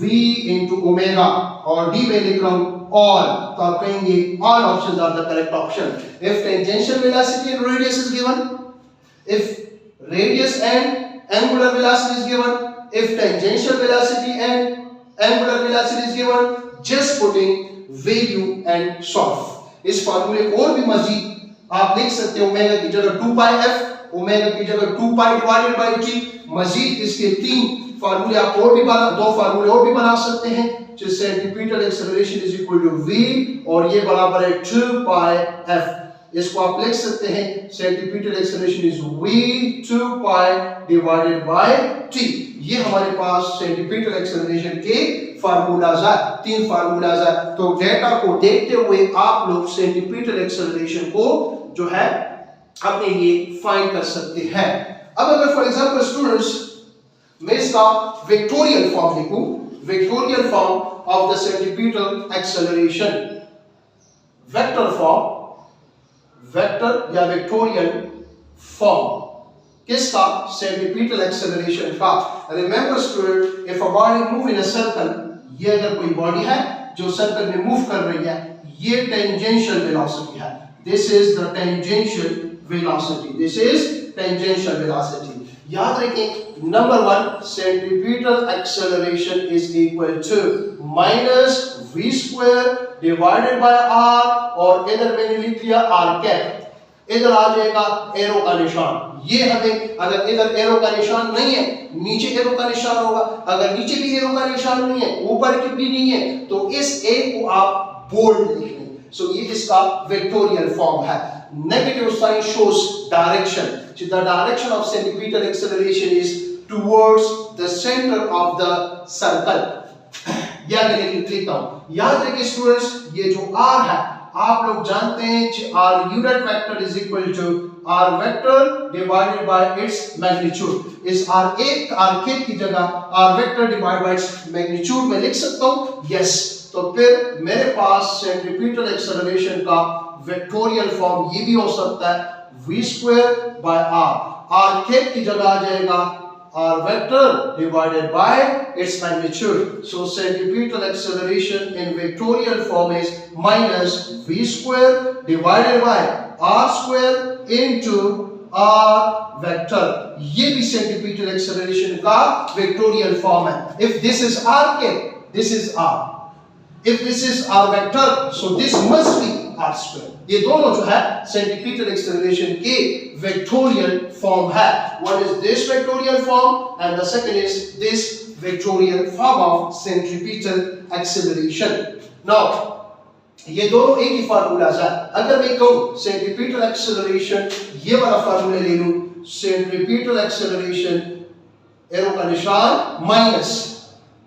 v into omega, और डी में लिख रहा हूं all, तो आप कहेंगे all options are the correct option. If tangential velocity and radius is given, if radius and angular velocity is given, if tangential velocity and angular velocity is given, just putting value and solve. इस फार्मूले को और भी मजीद आप लिख सकते हो, omega की जगह 2 पाई f, ओमेगा की जगह 2 पाई डिवाइडेड बाय t। मजीद इसके तीन फार्मूले आप और भी दो फार्मूले और भी बना सकते हैं, जिससे centripetal acceleration is equal to v और ये बराबर है 2 पाई f। इसको आप लिख सकते हैं centripetal acceleration is v 2 pi divided by t। ये हमारे पास सेंट्रीपिटल एक्सेलरेशन के फार्मूलाज है, तीन फार्मूलाज है। तो डेटा को देखते हुए आप लोग सेंट्रीपिटल एक्सेलरेशन को जो है अपने लिए फाइंड कर सकते हैं। अब अगर फॉर एग्जांपल स्टूडेंट्स मैं इसका वेक्टोरियल फॉर्म लिखूं, vectorial form of the centripetal acceleration, vector form, vector या वेक्टोरियल फॉर्म किसका? सेंट्रीपिटल एक्सेलरेशन का। Remember student, if a body move in a circle, ये अगर कोई बॉडी है जो सर्कल में मूव कर रही है, ये टेंजेंशियल वेलोसिटी है। This is the tangential velocity, this is tangential velocity. याद रखें number 1, centripetal acceleration is equal to minus v square divided by r, और इधर मैंने लिख लिया r कैप, इधर आ जाएगा एरो का निशान। ये हमें, अगर इधर एरो का निशान नहीं है, नीचे एरो का निशान होगा। अगर नीचे भी एरो का निशान नहीं है, ऊपर की भी नहीं है, तो इस ए को आप बोल्ड लिख लें। सो ये इसका वेक्टोरियल फॉर्म है। Negative sign shows direction, the direction of centripetal acceleration is towards the center of the circle। या लिखता हूं, याद रखिए स्टूडेंट्स, ये जो r है आप लोग जानते हैं कि r unit vector is equal to r vector divided by its magnitude. इस r की जगह r vector divide by its magnitude में लिख सकता हूं। यस, तो फिर मेरे पास सेंट्रीपिटल एक्सेलरेशन का वेक्टोरियल फॉर्म ये भी हो सकता है v square by r। r cap की जगह आ जाएगा r vector divided by its magnitude. So centripetal acceleration in vectorial form is minus v square divided by r square into r vector. ये भी centripetal acceleration का vectorial form है. If this is r के, this is r. If this is r vector, so this must be r square. ये दोनों जो है centripetal acceleration के vectorial form है. One is this vectorial form and the second is this vectorial form of centripetal acceleration. Now, ये दोनों एक ही formulas है. अगर मैं कहूँ centripetal acceleration, ये वाला फार्मूला ले लूँ, centripetal acceleration एरो का निशान माइनस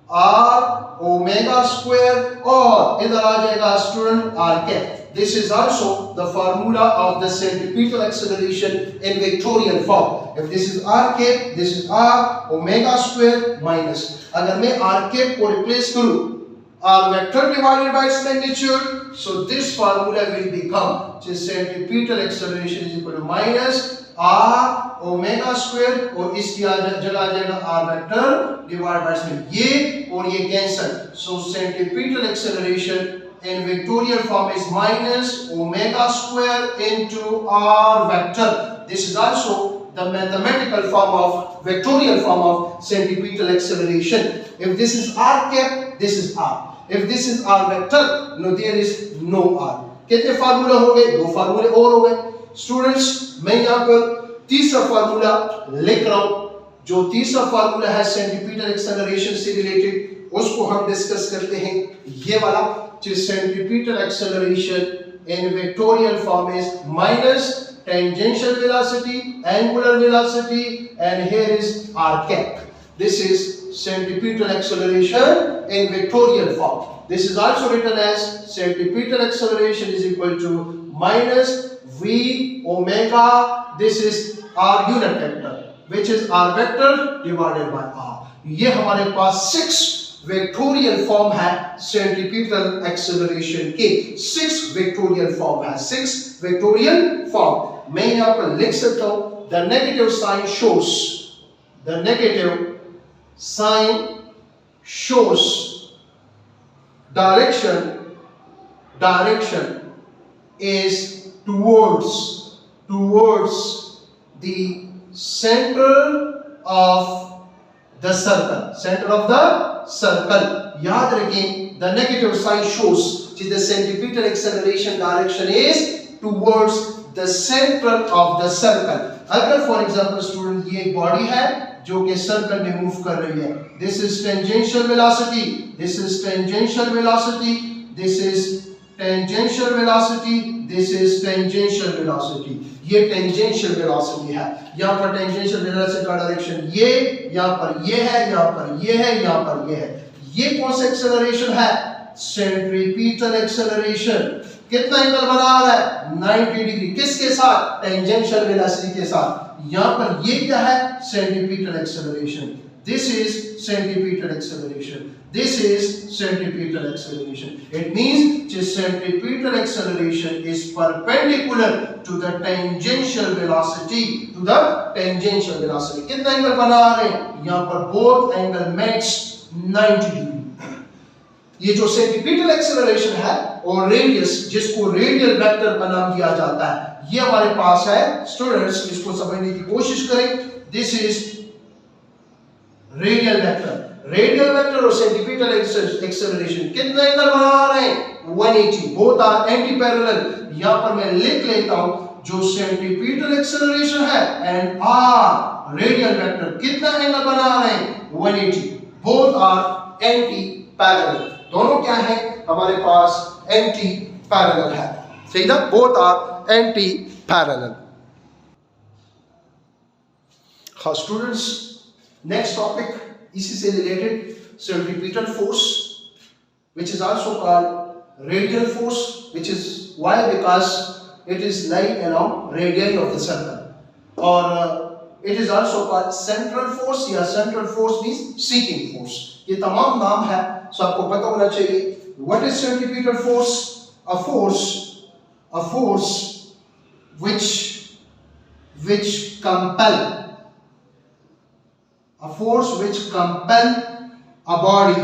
r omega square और इधर आ जाएगा student r cap. This is also the formula of the centripetal acceleration in vectorial form. If this is r cap, this is r omega square minus. अगर मैं r cap को replace करूँ r vector divided by its magnitude, so this formula will become just centripetal acceleration is equal to minus r omega square और इसकी जगह आ जाएगा r vector divided by its magnitude. ये और ये cancel. So centripetal acceleration in vectorial form is minus omega square into r vector. This is also the mathematical form of vectorial form of centripetal acceleration. If this is r cap, this is r. If this is r vector, no, there is no r. कितने formula हो गए? दो फार्मूले और हो गए. Students, मैं यहाँ पर तीसरा फार्मूला लिख रहा हूँ. जो तीसरा फार्मूला है सेंट्रीपिटल एक्सेलरेशन से रिलेटेड, उसको हम डिस्कस करते हैं. ये वाला centripetal acceleration in vectorial form is minus tangential velocity, angular velocity, and here is r cap. This is centripetal acceleration in vectorial form. This is also written as centripetal acceleration is equal to minus v omega. This is r unit vector, which is r vector divided by r. ये हमारे पास 6 vectorial form है centripetal acceleration के. 6 vectorial form है. 6 vectorial form. मैं यहां पर लिख सकता हूं the negative sign shows, the negative sign shows direction is towards the centre of the center of the circle. याद रखें, the negative sign shows that the centripetal acceleration direction is towards the center of the circle. अगर for example student ये body है जो कि circle में move कर रही है, this is tangential velocity, this is tangential velocity, this is tangential velocity, this is tangential velocity. ये टेंजेंशियल वेलोसिटी है. यहाँ पर टेंजेंशियल वेलोसिटी का डायरेक्शन ये, यहाँ पर ये है, यहाँ पर ये है, यहाँ पर ये है. ये कौन सा एक्सेलरेशन है? Centripetal acceleration. कितना एंगल बना रहा है? 90 डिग्री. किसके साथ? टेंजेंशियल वेलोसिटी के साथ. यहाँ पर ये क्या है? Centripetal acceleration. This is centripetal acceleration. This is centripetal acceleration. It means that centripetal acceleration is perpendicular to the tangential velocity. To the tangential velocity. कितना एंगल बना रहे हैं? यहाँ पर both angle makes 90 degree. ये जो centripetal acceleration है और रेडियस, जिसको रेडियल वेक्टर का नाम दिया जाता है, ये हमारे पास है. स्टूडेंट्स, इसको समझने की कोशिश करें. This is radial vector. Radial vector और सेंट्रीपिटल एक्सेलरेशन कितना एंगल बना रहे हैं? 180. Both are anti parallel. यहां पर मैं लिख लेता हूं जो सेंट्रीपिटल एक्सेलरेशन है एंड आर रेडियल वेक्टर कितना एंगल बना रहे हैं? 180. Both are anti parallel. दोनों क्या है? हमारे पास एंटी पैरेलल है. सही ना? Both are anti parallel. हाँ स्टूडेंट्स, next topic इसी से related, centripetal force, which is also called radial force, which is why? Because it is lying around radius of the circle. Or it is also called central force, या central force means seeking force. ये तमाम नाम है, so आपको पता होना चाहिए. What is centripetal force? A force which compel a force which compel a body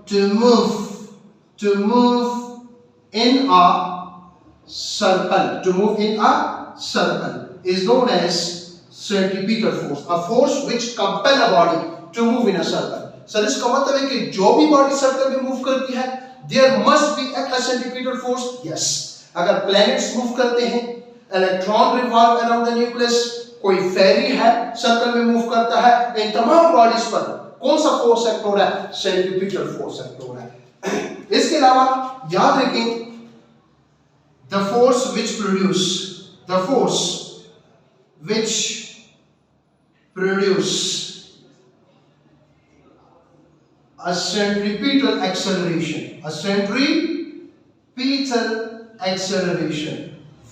to move in a circle is known as centripetal force. A force which compel a body to move in a circle. Sir इसका मतलब है कि जो भी body circle में move करती है there must be a centripetal force. Yes. अगर प्लैनेट्स मूव करते हैं, electron revolve around the nucleus, कोई फेरी है सर्कल में मूव करता है, इन तमाम बॉडीज पर कौन सा फोर्स एक्ट हो रहा है? सेंट्रीपिटल फोर्स एक्ट हो रहा है. इसके अलावा याद रखें the force which produce a centripetal acceleration,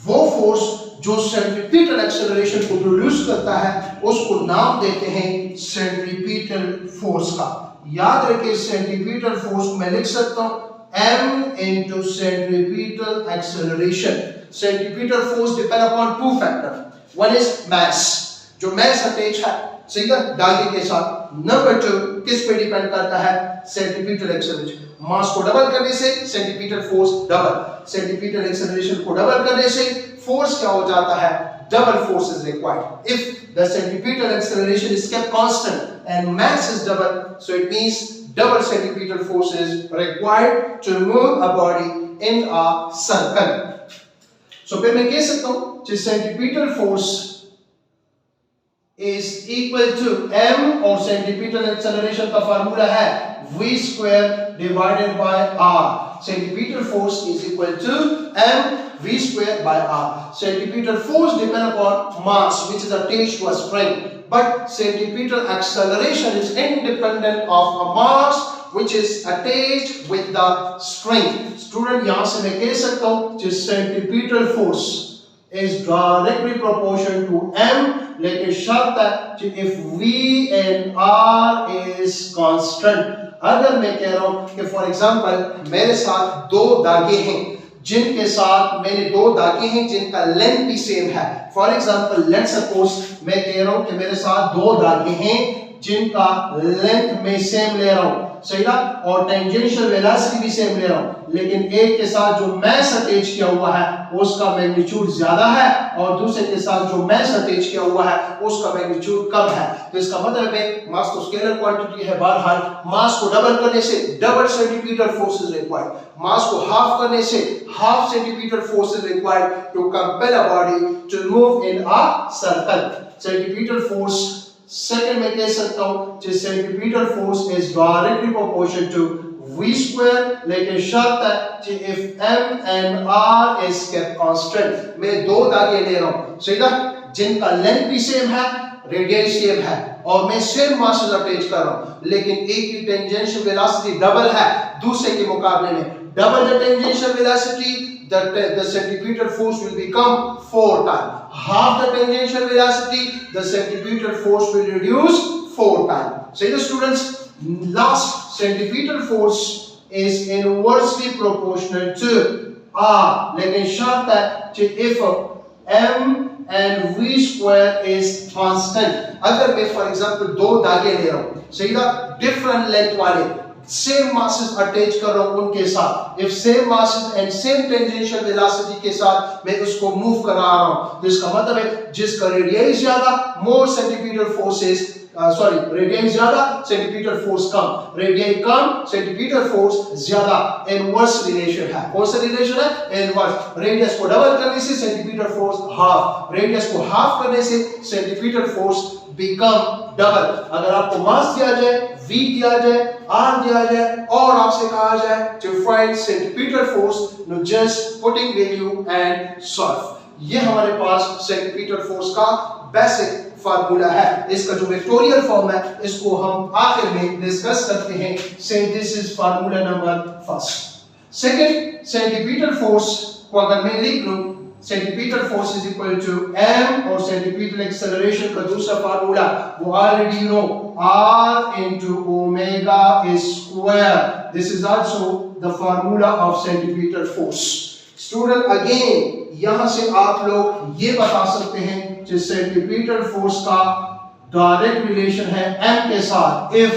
वो फोर्स जो सेंट्रीपिटल एक्सेलरेशन को प्रोड्यूस करता है उसको नाम देते हैं सेंट्रीपिटल फोर्स का. याद रखिए सेंट्रीपिटल फोर्स मैं लिख सकता हूं m into centripetal acceleration. Centripetal force depend upon two factors. One is mass, जो mass अटैच है सही है धागे के साथ. नंबर 2 किस पे डिपेंड करता है? Centripetal acceleration. मास को डबल करने से centripetal force double, centripetal acceleration को डबल करने से फोर्स क्या हो जाता है? Double force is required. If the centripetal acceleration is kept constant and mass is double, so it means double centripetal force is required to move a body in a circle. So फिर मैं कह सकता हूं कि centripetal force is equal to m और centripetal acceleration का formula है v square divided by r. Centripetal force is equal to m v square by r. Centripetal force depend upon mass which is attached to a spring, but centripetal acceleration is independent of a mass which is attached with the spring. Student यहाँ से मैं कह सकता हूँ कि centripetal force is directly proportional to m, लेकिन शर्त है कि if v and r is constant. अगर मैं कह रहा हूं कि फॉर एग्जांपल मेरे साथ दो धागे हैं जिनके साथ मैंने दो धागे हैं जिनका लेंथ भी सेम है. फॉर एग्जांपल लेट्स सपोज मैं कह रहा हूं कि मेरे साथ दो धागे हैं जिनका लेंथ में सेम ले रहा हूं सही ना, और टेंजेंशियल वेलोसिटी भी सेम ले रहा हूं, लेकिन एक के साथ जो मास अटैच किया हुआ है उसका मैग्नीट्यूड ज्यादा है और दूसरे के साथ जो मास अटैच किया हुआ है उसका मैग्नीट्यूड कम है. तो इसका मतलब है मास तो स्केलर क्वांटिटी है, बहरहाल मास को डबल करने से double centimetre force is required, mass को हाफ करने से half centimetre force is required to compel a body to move in a circle. Centimetre force second में कह सकता हूं कि centimetre force is directly proportional to v square, लेकिन शर्त है कि if m and r is kept constant. मैं दो धागे ले रहा हूं सही ना जिनका लेंथ भी सेम है, रेडियस सेम है और मैं सेम मासेस अटैच कर रहा हूं, लेकिन एक की टेंजेंशियल वेलोसिटी डबल है दूसरे के मुकाबले में. Double the tangential velocity the centripetal force will become 4 times. Half the tangential velocity, the centripetal force will reduce 4 times. So the students, last centripetal force is inversely proportional to r. लेकिन शर्त है कि if m and v square is constant. अगर मैं for example दो धागे ले रहा हूं सही ना different length वाले सेम मासेस अटैच कर रहा हूं उनके साथ, if same masses and same tangential velocity के साथ मैं उसको मूव करा रहा हूं, तो इसका मतलब है जिसका रेडियस ज्यादा मोर सेंटीमीटर फोर्सेस रेडियस ज्यादा सेंटीमीटर फोर्स कम, रेडियस कम सेंटीमीटर फोर्स ज्यादा. इनवर्स रिलेशन है. कौन सा रिलेशन है? इनवर्स. रेडियस को डबल करने से सेंटीमीटर फोर्स हाफ, रेडियस को हाफ करने से सेंटीमीटर फोर्स बिकम डबल. अगर आपको मास दिया जाए, v दिया जाए, r दिया जाए और आपसे कहा जाए to find centripetal force, no just putting value and solve. ये हमारे पास centripetal force का बेसिक फार्मूला है. इसका जो वेक्टोरियल फॉर्म है इसको हम आखिर में डिस्कस करते हैं. से this is formula number first. Second, centripetal force को अगर मैं लिख लूं centripetal force is equal to m और सेंटीमीटर एक्सेलरेशन का दूसरा फार्मूला वो already you know r into omega square. This is also the formula of centripetal force. Student again यहां से आप लोग ये बता सकते हैं कि सेंटीमीटर फोर्स का डायरेक्ट रिलेशन है m के साथ if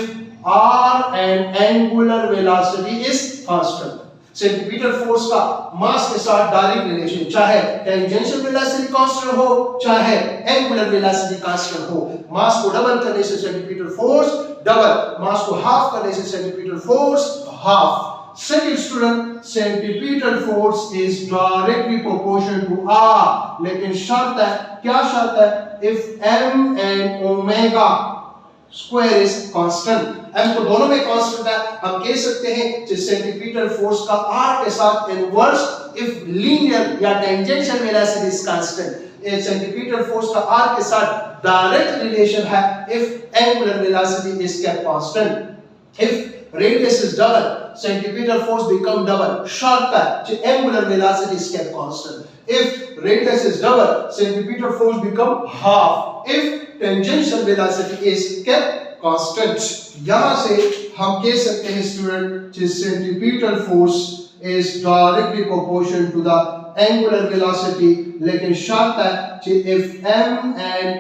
r and angular velocity is constant। Centimetre force का मास के साथ डायरेक्ट रिलेशन, चाहे टेंजेंशियल वेलोसिटी कांस्टेंट हो चाहे एंगुलर वेलोसिटी कांस्टेंट हो। मास को डबल करने से सेंटीमीटर फोर्स डबल, मास को हाफ करने से centripetal force half. Second student, centripetal force is directly proportional to r, लेकिन शर्त है, क्या शर्त है? If m and omega square is constant. m तो दोनों में कांस्टेंट है, हम कह सकते हैं कि सेंटीमीटर फोर्स का r के साथ इनवर्स इफ लीनियर या टेंजेंशियल वेलोसिटी इज कांस्टेंट। ये सेंटीमीटर फोर्स का r के साथ डायरेक्ट रिलेशन है if angular velocity is kept constant. If radius is double, centimeter force become double, शर्त है कि angular velocity is kept constant। If radius is double, centimeter force become half, if tangential velocity is kept constant। यहाँ से हम कह सकते हैं student कि centimeter force is directly proportional to the angular velocity, लेकिन शर्त है कि if m and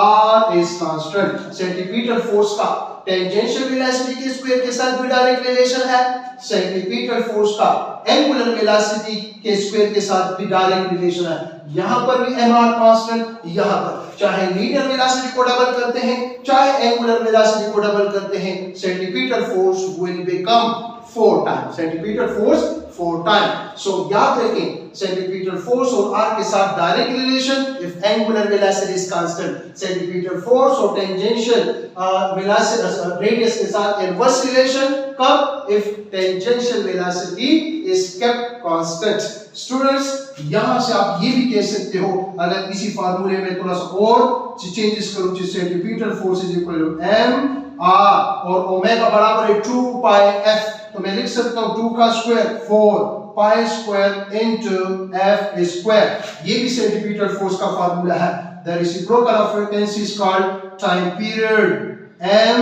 r is constant। Centimetre force का टेंजेंशियल वेलोसिटी के स्क्वायर के साथ भी डायरेक्ट रिलेशन है, सेंटीमीटर फोर्स का एंगुलर वेलोसिटी के स्क्वायर के साथ भी डायरेक्ट रिलेशन है। यहां पर भी mr कांस्टेंट, यहां पर चाहे लीनियर वेलोसिटी को डबल करते हैं चाहे एंगुलर वेलोसिटी को डबल करते हैं, centimetre force will become 4 time, centimetre force 4 time. So याद रखें, सेंटीमीटर फोर्स और r के साथ direct relation if angular velocity is constant, centimetre force और टेंजेंशियल वेलोसिटी रेडियस के साथ इनवर्स रिलेशन कब? If tangential velocity is kept constant. Students, यहां से आप ये भी कह सकते हो, अगर इसी फार्मूले में थोड़ा सा और चेंजेस करूं, जिससे centripetal force is equal to m r और ओमेगा बराबर है 2 पाई f, तो मैं लिख सकता हूं 2 का square 4 pi square into f square. ये भी सेंटीमीटर फोर्स का फार्मूला है। The reciprocal of frequency is called time period. m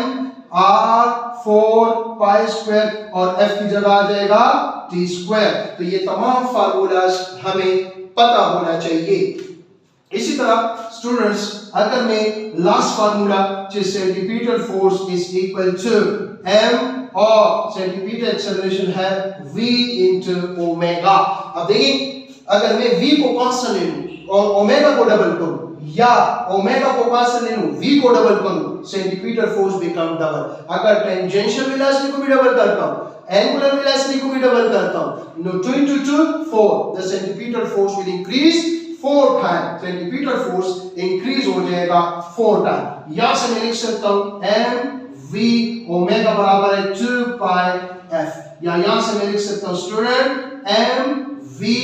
r 4 pi square और f की जगह आ जाएगा t स्क्वायर। तो ये तमाम फार्मूलाज हमें पता होना चाहिए। इसी तरह स्टूडेंट्स, अगर मैं last formula centripetal force is equal to m और सेंटीमीटर एक्सेलरेशन है v इनटू ओमेगा। अब देखिए, अगर मैं v को कांस्टेंट ले लूं और ओमेगा को डबल करूं, या ओमेगा को कांस्टेंट ले लूं v को डबल करूं, सेंटीमीटर फोर्स बिकम डबल। अगर टेंजेंशियल वेलोसिटी को भी डबल करता हूं, एंगुलर वेलोसिटी को भी डबल करता हूं, now 2 into 2 4, the centripetal force will increase 4 time, centimetre force increase हो जाएगा 4 टाइम। यहां से मैं लिख सकता हूं m v ओमेगा बराबर है 2 पाई f, या यहां से मैं लिख सकता हूं student m v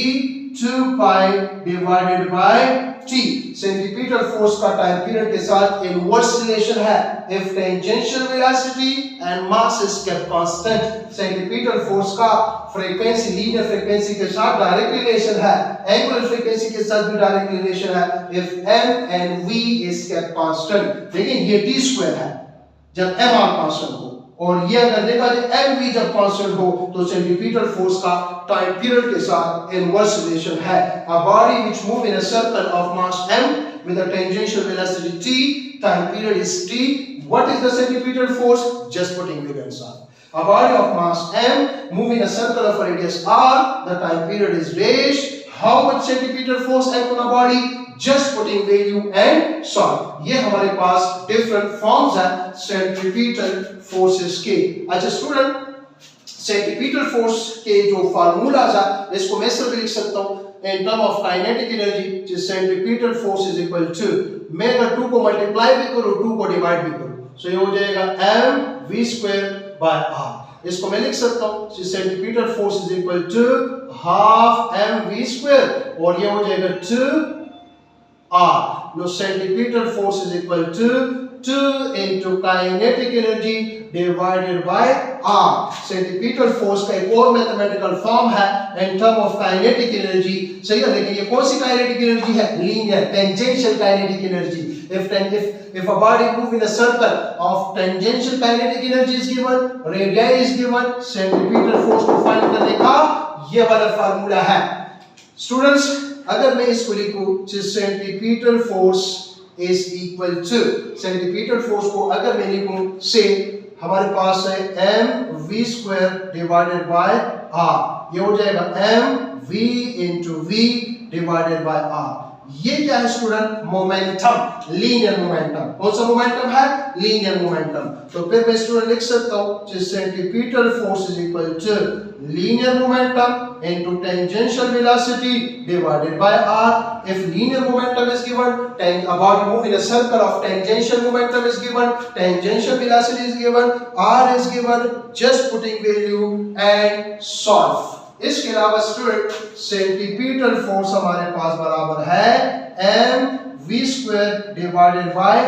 2 pi divided by t। Centimetre force का टाइम पीरियड के साथ इनवर्स रिलेशन है if tangential velocity and mass is kept constant. Centimetre force का फ्रीक्वेंसी लीनियर फ्रीक्वेंसी के साथ डायरेक्ट रिलेशन है, एंगुलर फ्रीक्वेंसी के साथ भी डायरेक्ट रिलेशन है if m and v is kept constant। लेकिन ये t स्क्वायर है जब mr कांस्टेंट हो, और ये अगर देखा जाए mv जब कांस्टेंट हो, तो सेंटीमीटर फोर्स का टाइम पीरियड के साथ इनवर्स रिलेशन है। A body which move in a circle of mass m with a tangential velocity t, time period is t. What is the centimeter force? Just putting variance r. A body of mass m move in a circle of radius r, the time period is dash. How much centimeter force act on a body? Just putting value and solve। ये हमारे पास different forms है centripetal forces के। अच्छा student, centripetal force के जो formulas है, इसको मैं सिर्फ लिख सकता हूं in term of kinetic energy, जिस centripetal force is equal to, मैं अगर 2 को मल्टीप्लाई भी करूं 2 को डिवाइड भी करूं, सो ये हो जाएगा m v square by r। इसको मैं लिख सकता हूं centripetal force is equal to half m v square, और ये हो जाएगा 2 r। Now centripetal force is equal to 2 into kinetic energy divided by r। Centripetal force का एक और मैथमेटिकल फॉर्म है in term of kinetic energy। सही है, लेकिन ये कौन सी kinetic energy है? Linear tangential kinetic energy। If a body move in a circle of tangential kinetic energy is given, radii is given, centimetre force को find करने का ये वाला फार्मूला है। स्टूडेंट्स, अगर मैं इसको लिखूं centimetre force is equal to, centripetal force को अगर मैं लिखूं से हमारे पास है mv square divided by r, ये हो जाएगा mv into v divided by r। ये क्या है स्टूडेंट? Momentum, linear momentum. कौन सा मोमेंटम है? Linear momentum. तो फिर मैं स्टूडेंट लिख सकता हूं centripetal force is equal to linear momentum into tangential velocity divided by r। If linear momentum is given, about move in a circle of tangential momentum is given, tangential velocity is given, r is given, just putting value and solve। इसके अलावा student centripetal force हमारे पास बराबर है mv square divided by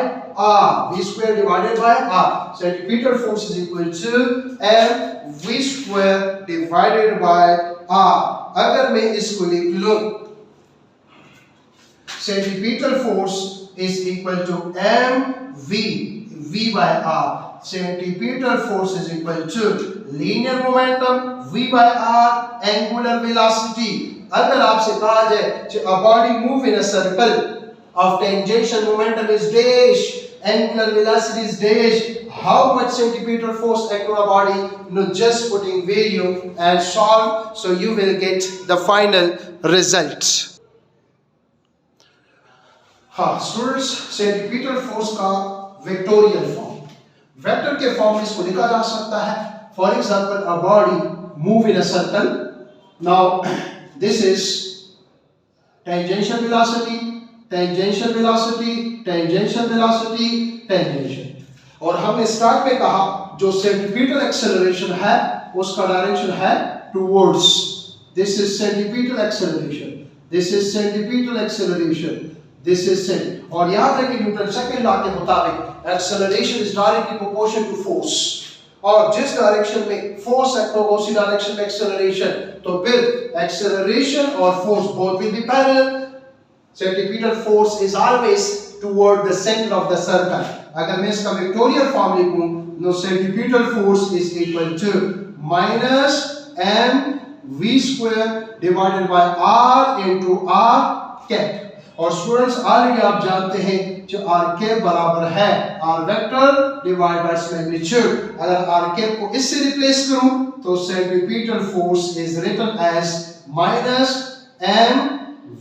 r, v square divided by r। Centripetal force is equal to mv square divided by r। अगर मैं इसको लिख लूं, centripetal force is equal to mv v by r। Centripetal force is equal to linear momentum v by r angular velocity। अगर आपसे कहा जाए a body move in a circle of tangential momentum is dash, angular velocity is dash, how much centripetal force act on a body? No, just putting value and solve, so you will get the final result। हाँ students, centripetal force का vectorial form, vector के form में इसको लिखा जा सकता है। For example a body move in a circle, now this is tangential velocity, tangential velocity, tangential velocity, tangential. और हमने स्टार्ट में कहा जो सेंट्रीपिटल एक्सेलरेशन है उसका डायरेक्शन है towards, this is centripetal acceleration, this is centripetal acceleration, this is सेंट। और याद रखें न्यूटन सेकंड लॉ के मुताबिक acceleration is directly proportional to force, और जिस डायरेक्शन में फोर्स एक्ट होगा उसी डायरेक्शन में एक्सेलरेशन, तो फिर एक्सेलरेशन और force both will be parallel. Centripetal force is always toward the centre of the circle. अगर मैं इसका वेक्टोरियल फॉर्म लिखूं, now centripetal force is equal to minus m v square divided by r into r cap. और students already आप जानते हैं जो r cap बराबर है r vector divide by its magnitude. अगर r कैप को इससे रिप्लेस करूं तो centripetal force is written as minus m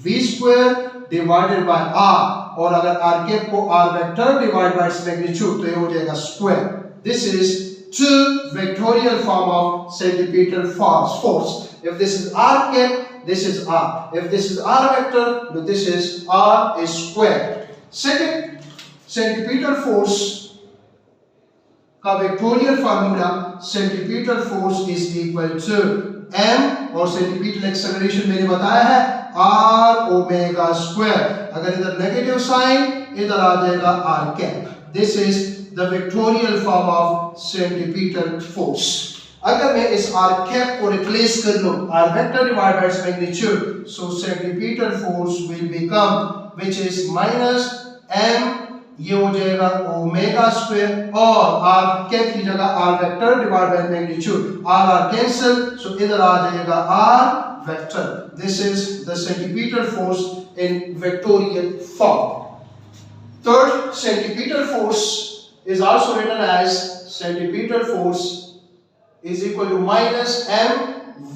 v square divided by r, और अगर r कैप को r vector divide by its magnitude तो ये हो जाएगा square. This is two vectorial form of centripetal force। If this is r cap, this is r. If this is r vector, this is r is square। Second, centripetal force का vectorial formula, centripetal force is equal to m, और centripetal acceleration मैंने बताया है r omega square. अगर इधर negative sign इधर आ जाएगा r cap. This is the vectorial form of centripetal force। अगर मैं इस r cap को रिप्लेस कर लूं r vector divided by its magnitude, so centripetal force will become which is minus m, ये हो जाएगा ओमेगा स्क्वायर, और r cap की जगह r vector divided by magnitude, r cancel, so इधर आ जाएगा r vector। This is the centripetal force in vectorial form। Third, centripetal force is also written as centripetal force is equal to minus m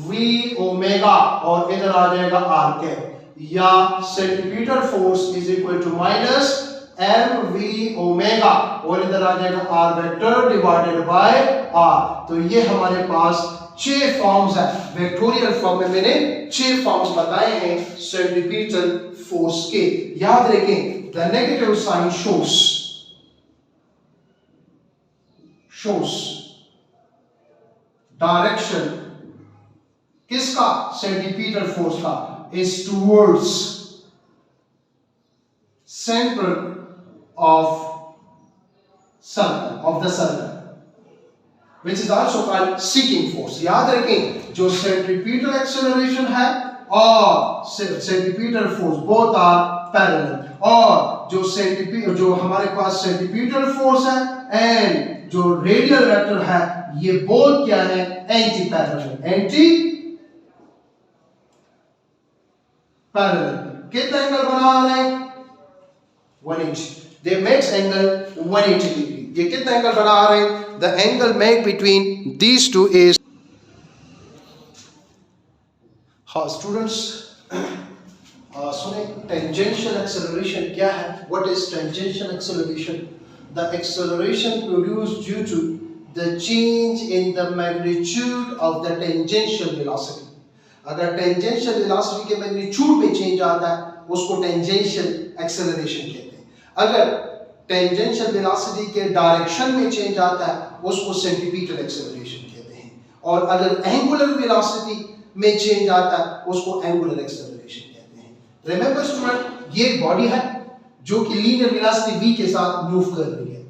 v omega, और इधर आ जाएगा r cap, या centripetal force is equal to minus m v omega, और इधर आ जाएगा r vector divided by r। तो ये हमारे पास 6 फॉर्म्स है, वेक्टोरियल फॉर्म में मैंने 6 फॉर्म्स बताए हैं सेंट्रीपिटल फोर्स के। याद रखें the negative sign shows direction किसका? सेंट्रीपिटल फोर्स का, is towards center of the circle, which is also called seeking force। याद रखें जो सेंट्रीपिटल एक्सेलरेशन है और centripetal force both are parallel, और जो हमारे पास सेंट्रीपिटल फोर्स है एंड जो रेडियल वेक्टर है ये बोथ क्या है? Anti parallel. एंटी पैरेलल कितना एंगल बना रहे हैं? 180. They makes angle 180 degree. ये कितना एंगल बना रहे हैं? The angle made between these two is students सुने, टेंजेंशियल एक्सेलरेशन क्या है? What is tangential acceleration? The acceleration produced due to the change in the magnitude of the tangential velocity. अगर tangential velocity के magnitude में change आता है उसको tangential acceleration कहते हैं. अगर टेंजेंशियल वेलोसिटी के डायरेक्शन में चेंज आता है उसको सेंटीपीटल एक्सेलरेशन कहते हैं. और अगर एंगुलर वेलोसिटी में चेंज आता है उसको एंगुलर एक्सेलरेशन कहते हैं. रिमेंबर स्टूडेंट, ये बॉडी है जो कि लीनियर वेलोसिटी v के साथ मूव कर रही है.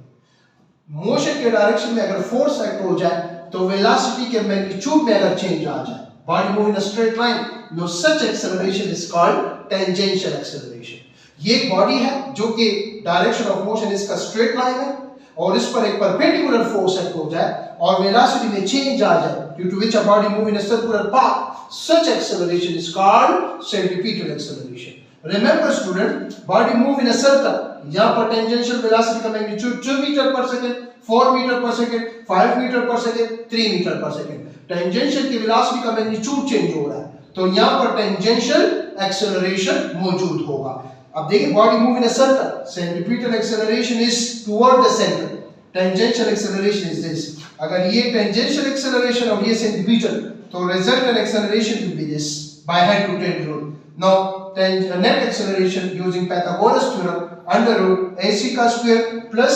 मोशन के डायरेक्शन में अगर फोर्स एक्ट हो जाए तो वेलोसिटी के मैग्नीट्यूड में अगर चेंज आ जाए, body move in a straight line, now such acceleration is called tangential acceleration. ये बॉडी है जो कि डायरेक्शन ऑफ मोशन इसका स्ट्रेट लाइन है और इस पर एक परपेंडिकुलर फोर्स एक्ट हो जाए और वेलोसिटी में चेंज आ जाए due to which a body move in a circular path, such acceleration is called centripetal acceleration. Remember student, body move in a circle. यहाँ पर tangential velocity का magnitude 2 meter per second, 4 meter per second, 5 meter per second, 3 meter per second. Tangential की velocity का magnitude change हो रहा है, तो यहाँ पर tangential acceleration मौजूद होगा. अब देखिए, body move in a circle, centripetal acceleration is toward the center. Tangential acceleration is this. अगर ये tangential acceleration और ये centripetal, तो resultant acceleration will be this by head to tail rule. Now net acceleration using Pythagoras theorem under root AC का square plus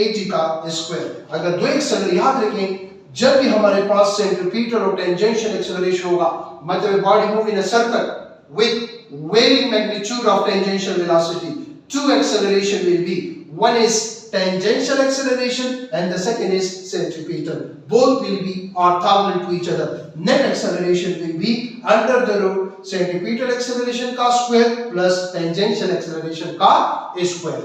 AT का square. अगर दो acceleration याद रखें, जब भी हमारे पास centripetal और tangential acceleration होगा, मतलब body move in a circle with varying magnitude of tangential velocity, two acceleration will be, one is tangential acceleration and the second is centripetal. Both will be orthogonal to each other. Net acceleration will be under the root centripetal acceleration का square plus tangential acceleration का square.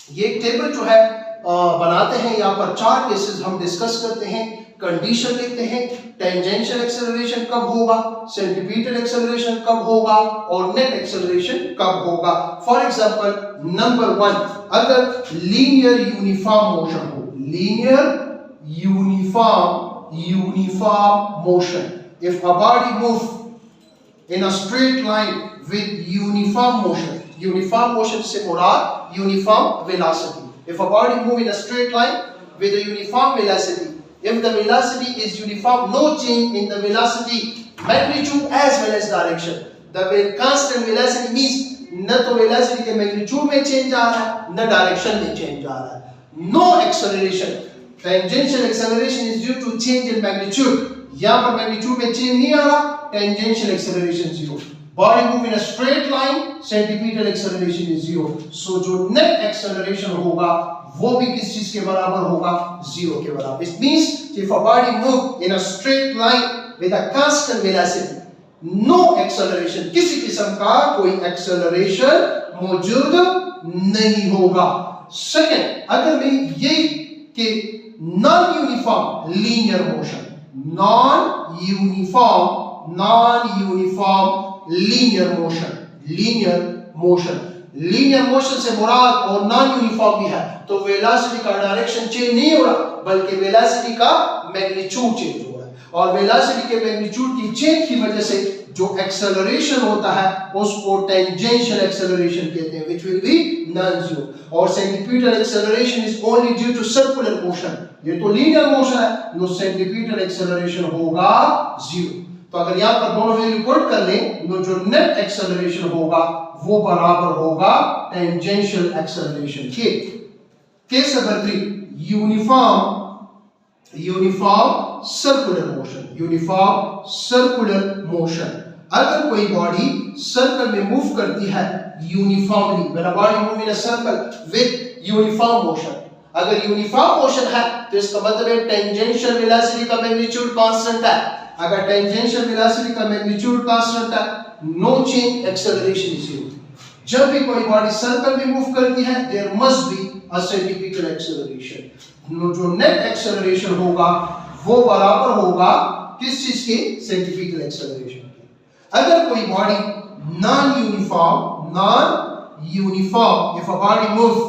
ये table जो है बनाते हैं, यहाँ पर 4 cases हम डिस्कस करते हैं, कंडीशन लिखते हैं, टेंजेंशियल एक्सेलरेशन कब होगा, सेंटीपीटल एक्सेलरेशन कब होगा और नेट एक्सेलरेशन कब होगा. फॉर एग्जांपल नंबर 1, अगर लीनियर यूनिफॉर्म मोशन हो, linear uniform motion, if a body move in a straight line with uniform motion से मुराद uniform velocity. If a body move in a straight line with a uniform velocity, if the velocity is uniform, no change in the velocity, magnitude as well as direction. The constant velocity means न तो velocity के magnitude में change आ रहा है, न direction में change आ रहा है. No acceleration. Tangential acceleration is due to change in magnitude. यहाँ पर magnitude में change नहीं आ रहा, tangential acceleration 0. Body move in a straight line, centripetal acceleration is 0. So जो net acceleration होगा वो भी किस चीज के बराबर होगा, 0 के बराबर. It means if a body move in a straight line with a constant velocity, no acceleration, किसी किस्म का कोई acceleration मौजूद नहीं होगा. Second, अगर मैं ये कि non-uniform linear motion, non-uniform linear motion से मुराद और नॉन यूनिफॉर्म भी है, तो वेलोसिटी का डायरेक्शन चेंज नहीं हो रहा बल्कि वेलोसिटी का मैग्नीट्यूड चेंज हो रहा है. और वेलोसिटी के मैग्नीट्यूड की चेंज की वजह से जो एक्सेलरेशन होता है उसको टेंजेंशियल एक्सेलरेशन कहते हैं, which will be non-zero. और centripetal acceleration is only due to circular motion. ये तो लीनियर मोशन है, नो सेंटीपीटल एक्सेलरेशन होगा 0. तो अगर यहाँ पर दोनों वैल्यू पुट कर लें, जो नेट एक्सेलरेशन होगा वो बराबर होगा टेंजेंशियल एक्सेलरेशन के. Case number 3, uniform circular motion. अगर कोई बॉडी सर्कल में मूव करती है uniformly, when a body move in a circle with uniform motion, अगर यूनिफॉर्म मोशन है तो इसका मतलब है टेंजेंशियल वेलोसिटी का मैग्नीट्यूड कांस्टेंट है. अगर टेंजेंशियल वेलोसिटी का मैग्नीट्यूड कांस्टेंट है, नो चेंज, एक्सेलरेशन इज 0. जब भी कोई बॉडी सर्कल में मूव करती है, there must be a centripetal acceleration. जो नेट एक्सेलरेशन होगा वो बराबर होगा किस चीज के, सेंटीपीटल एक्सेलरेशन के. अगर कोई body non non-uniform. If a body moves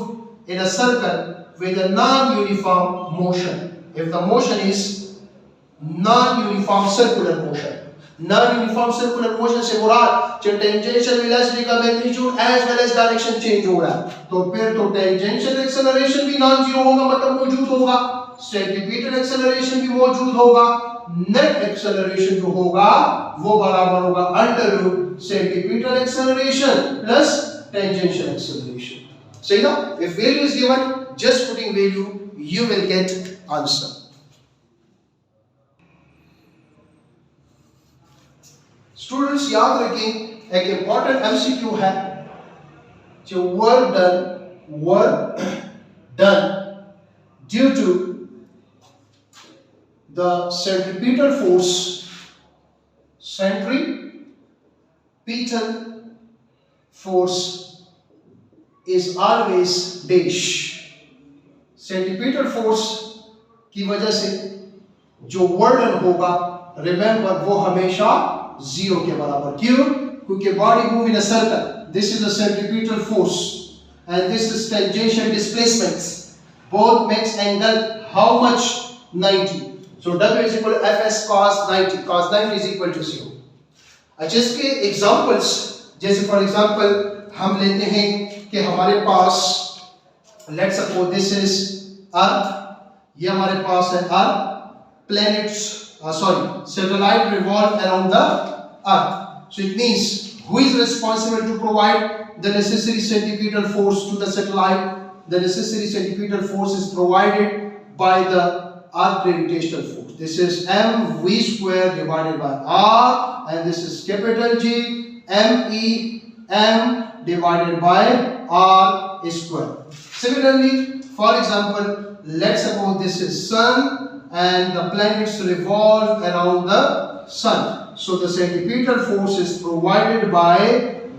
in a circle with a non-uniform motion, if the motion is non-uniform circular motion, non-uniform circular motion से मुराद जो टेंजेंशियल वेलोसिटी का magnitude as well as direction change हो रहा है, तो फिर तो टेंजेंशियल एक्सेलरेशन भी नॉन जीरो होगा, मतलब मौजूद होगा, सेंटीमीटर एक्सेलरेशन भी मौजूद होगा, नेट एक्सेलरेशन जो होगा वो बराबर होगा under root centripetal acceleration plus tangential acceleration. सही ना? If value is given, just putting value, you will get answer. Students याद रखें, एक इंपॉर्टेंट एमसीक्यू है जो work done due to the centripetal force, centripetal force is always dash. Centripetal force की वजह से जो वर्क डन होगा, रिमेंबर, वो हमेशा जीरो के बराबर. क्यों? क्योंकि body move in a circle. This is the centripetal force and this is tangential displacement. Both makes angle how much? 90. So W is equal to Fs cos 90. cos 90 is equal to 0. अच्छा, इसके examples, जैसे for example हम लेते हैं कि हमारे पास, let's suppose this is earth, ये हमारे पास है अर्थ, planets satellite revolve around the earth. So it means who is responsible to provide the necessary centripetal force to the satellite? The necessary centripetal force is provided by the earth gravitational force. This is mv square divided by r, and this is capital G m divided by r square. Similarly, for example, let's suppose this is sun and the planets revolve around the sun. So the centripetal force is provided by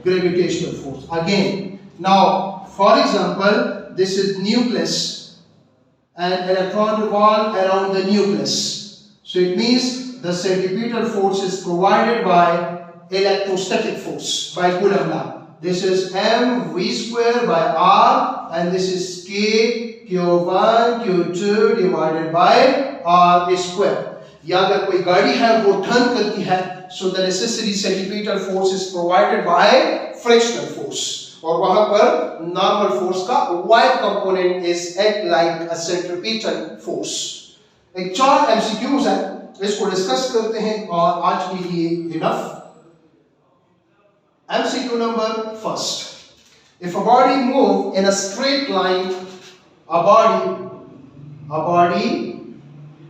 gravitational force. Again, now for example, this is nucleus and electron revolve around the nucleus. So it means the centripetal force is provided by electrostatic force, by Coulomb law. This is mv square by r, and this is q1 q2 divided by r square. या अगर कोई गाड़ी है वो turn करती है, so the necessary centripetal force is provided by frictional force, और वहां पर normal force का y component is act like a centripetal force. एक 4 MCQs है, इसको डिस्कस करते हैं और आज के लिए enough. MCQ number first. If a body move in a straight line, a body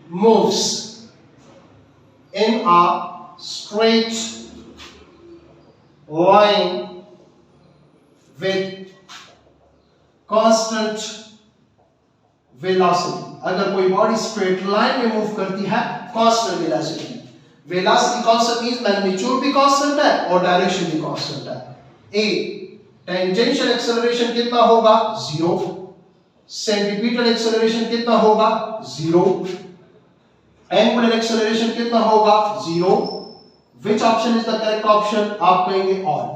moves in a straight line with constant velocity. अगर कोई बॉडी स्ट्रेट लाइन में मूव करती है, constant velocity. Velocity constant means magnitude भी कांस्टेंट है और direction भी कांस्टेंट है. ए, टेंजेंशियल एक्सेलरेशन कितना होगा? 0. सेंट्रीपिटल एक्सेलरेशन कितना होगा? 0. एंगुलर एक्सेलरेशन कितना होगा? 0. Which option is the correct option? आप कहेंगे all.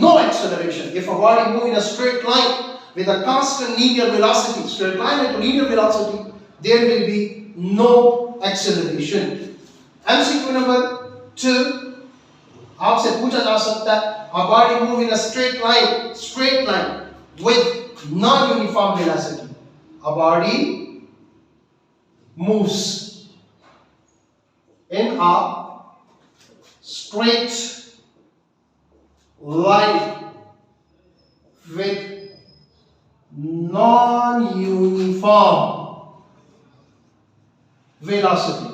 No acceleration. If a body move in a straight line with a constant linear velocity, straight line with linear velocity, there will be no acceleration. MCQ number 2. आपसे पूछा जा सकता है, a body move in a straight line with non-uniform velocity. A body moves in a straight line with non-uniform velocity.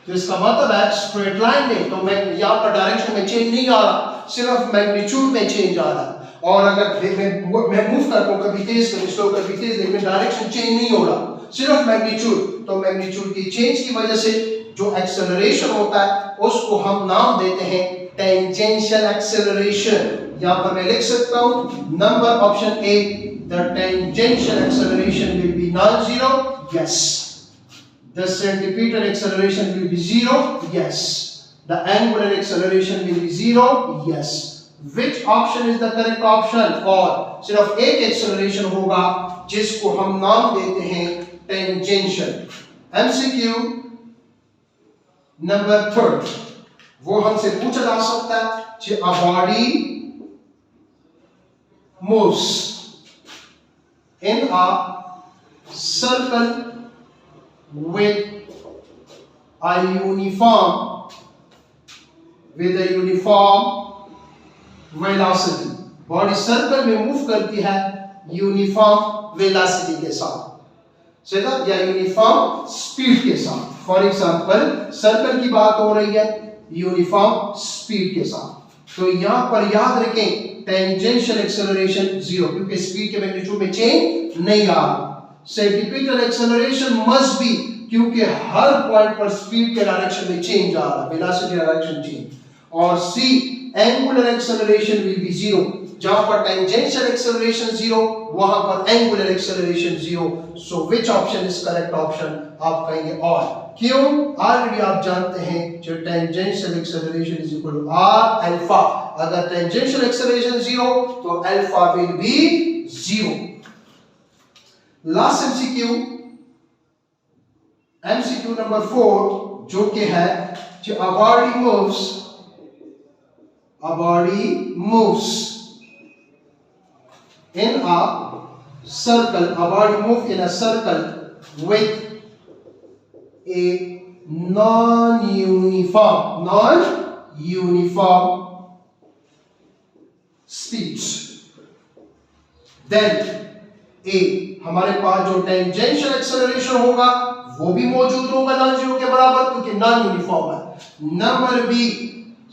तो इसका मतलब है straight line में तो मैं यहाँ पर डायरेक्शन में चेंज नहीं आ रहा, सिर्फ मैग्नीट्यूड में चेंज आ रहा. और अगर मैं मूव करता हूँ कभी तेज कभी स्लो कभी तेज, लेकिन डायरेक्शन चेंज नहीं हो रहा, सिर्फ मैग्नीट्यूड. तो मैग्नीट्यूड की चेंज की वजह से जो एक्सेलरेशन होता है उसको हम नाम देते हैं टेंजेंशियल एक्सेलरेशन. यहाँ पर मैं लिख सकता हूँ number option A, the tangential acceleration will B non zero. Yes. The centripetal acceleration will be 0. Yes. The angular acceleration will be 0. Yes. Which option is the correct option? और सिर्फ एक acceleration होगा जिसको हम नाम देते हैं टेंजेंशियल। एमसीक्यू नंबर 3, वो हमसे पूछा जा सकता है कि a body moves in a circle with a uniform velocity। Body circle में मूव करती है यूनिफॉर्म वेलोसिटी के साथ, या यूनिफॉर्म स्पीड के साथ। फॉर एग्जांपल सर्कल की बात हो रही है यूनिफॉर्म स्पीड के साथ, तो यहां पर याद रखें टेंजेंशियल एक्सेलरेशन 0, क्योंकि स्पीड के मैग्नीट्यूड में चेंज नहीं आ रहा। सेंट्रीपिटल एक्सेलरेशन मस्ट बी, क्योंकि हर पॉइंट पर स्पीड के डायरेक्शन में चेंज आ रहा है, वेलोसिटी डायरेक्शन चेंज। और c angular acceleration will be 0, जहां पर टेंजेंशियल एक्सेलरेशन 0, वहां पर angular acceleration 0। So which option is correct option? आप कहेंगे और। क्यों? ऑलरेडी आप जानते हैं जो tangential acceleration is equal to r alpha. अगर टेंजेंशियल एक्सेलरेशन 0 तो alpha will be 0। Last MCQ number 4, जो कि है जो a body moves in a circle, a body moves in a circle with a non-uniform speed, then A, हमारे पास जो tangential acceleration होगा वो भी मौजूद होगा नॉन जीरो के बराबर, क्योंकि नॉन यूनिफॉर्म है। नंबर बी,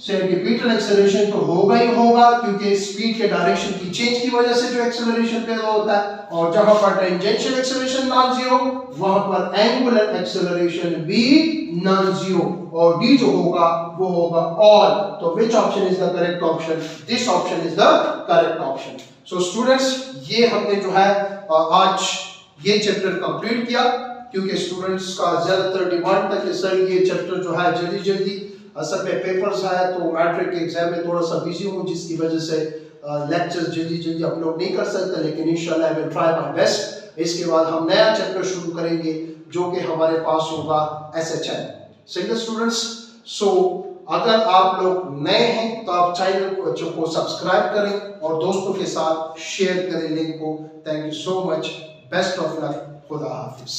सेंट्रीपिटल एक्सेलरेशन तो होगा ही होगा, क्योंकि स्पीड के डायरेक्शन की चेंज की वजह से जो एक्सेलरेशन पैदा होता है। और जहां पर टेंजेंशियल एक्सेलरेशन नॉन जीरो, वहां पर एंगुलर एक्सेलरेशन भी नॉन जीरो, और डी जो होगा वो होगा ऑल। तो विच option is the correct option? This option is the correct option. So students, ये हमने जो है आज ये चैप्टर कंप्लीट किया, क्योंकि स्टूडेंट्स का ज्यादातर डिमांड था कि सर ये चैप्टर जो है जल्दी जल्दी, असल में पेपर्स है तो मैट्रिक के एग्जाम में थोड़ा सा बिजी हूँ, जिसकी वजह से लेक्चर्स जल्दी जल्दी अपलोड नहीं कर सकता, लेकिन इंशाल्लाह I will try my best. इसके बाद हम नया चैप्टर शुरू करेंगे जो कि हमारे पास होगा SHM। सही स्टूडेंट्स, सो अगर आप लोग नए हैं तो आप चैनल को सब्सक्राइब करें और दोस्तों के साथ शेयर करें लिंक को। Thank you so much, best of luck, खुदा हाफिज।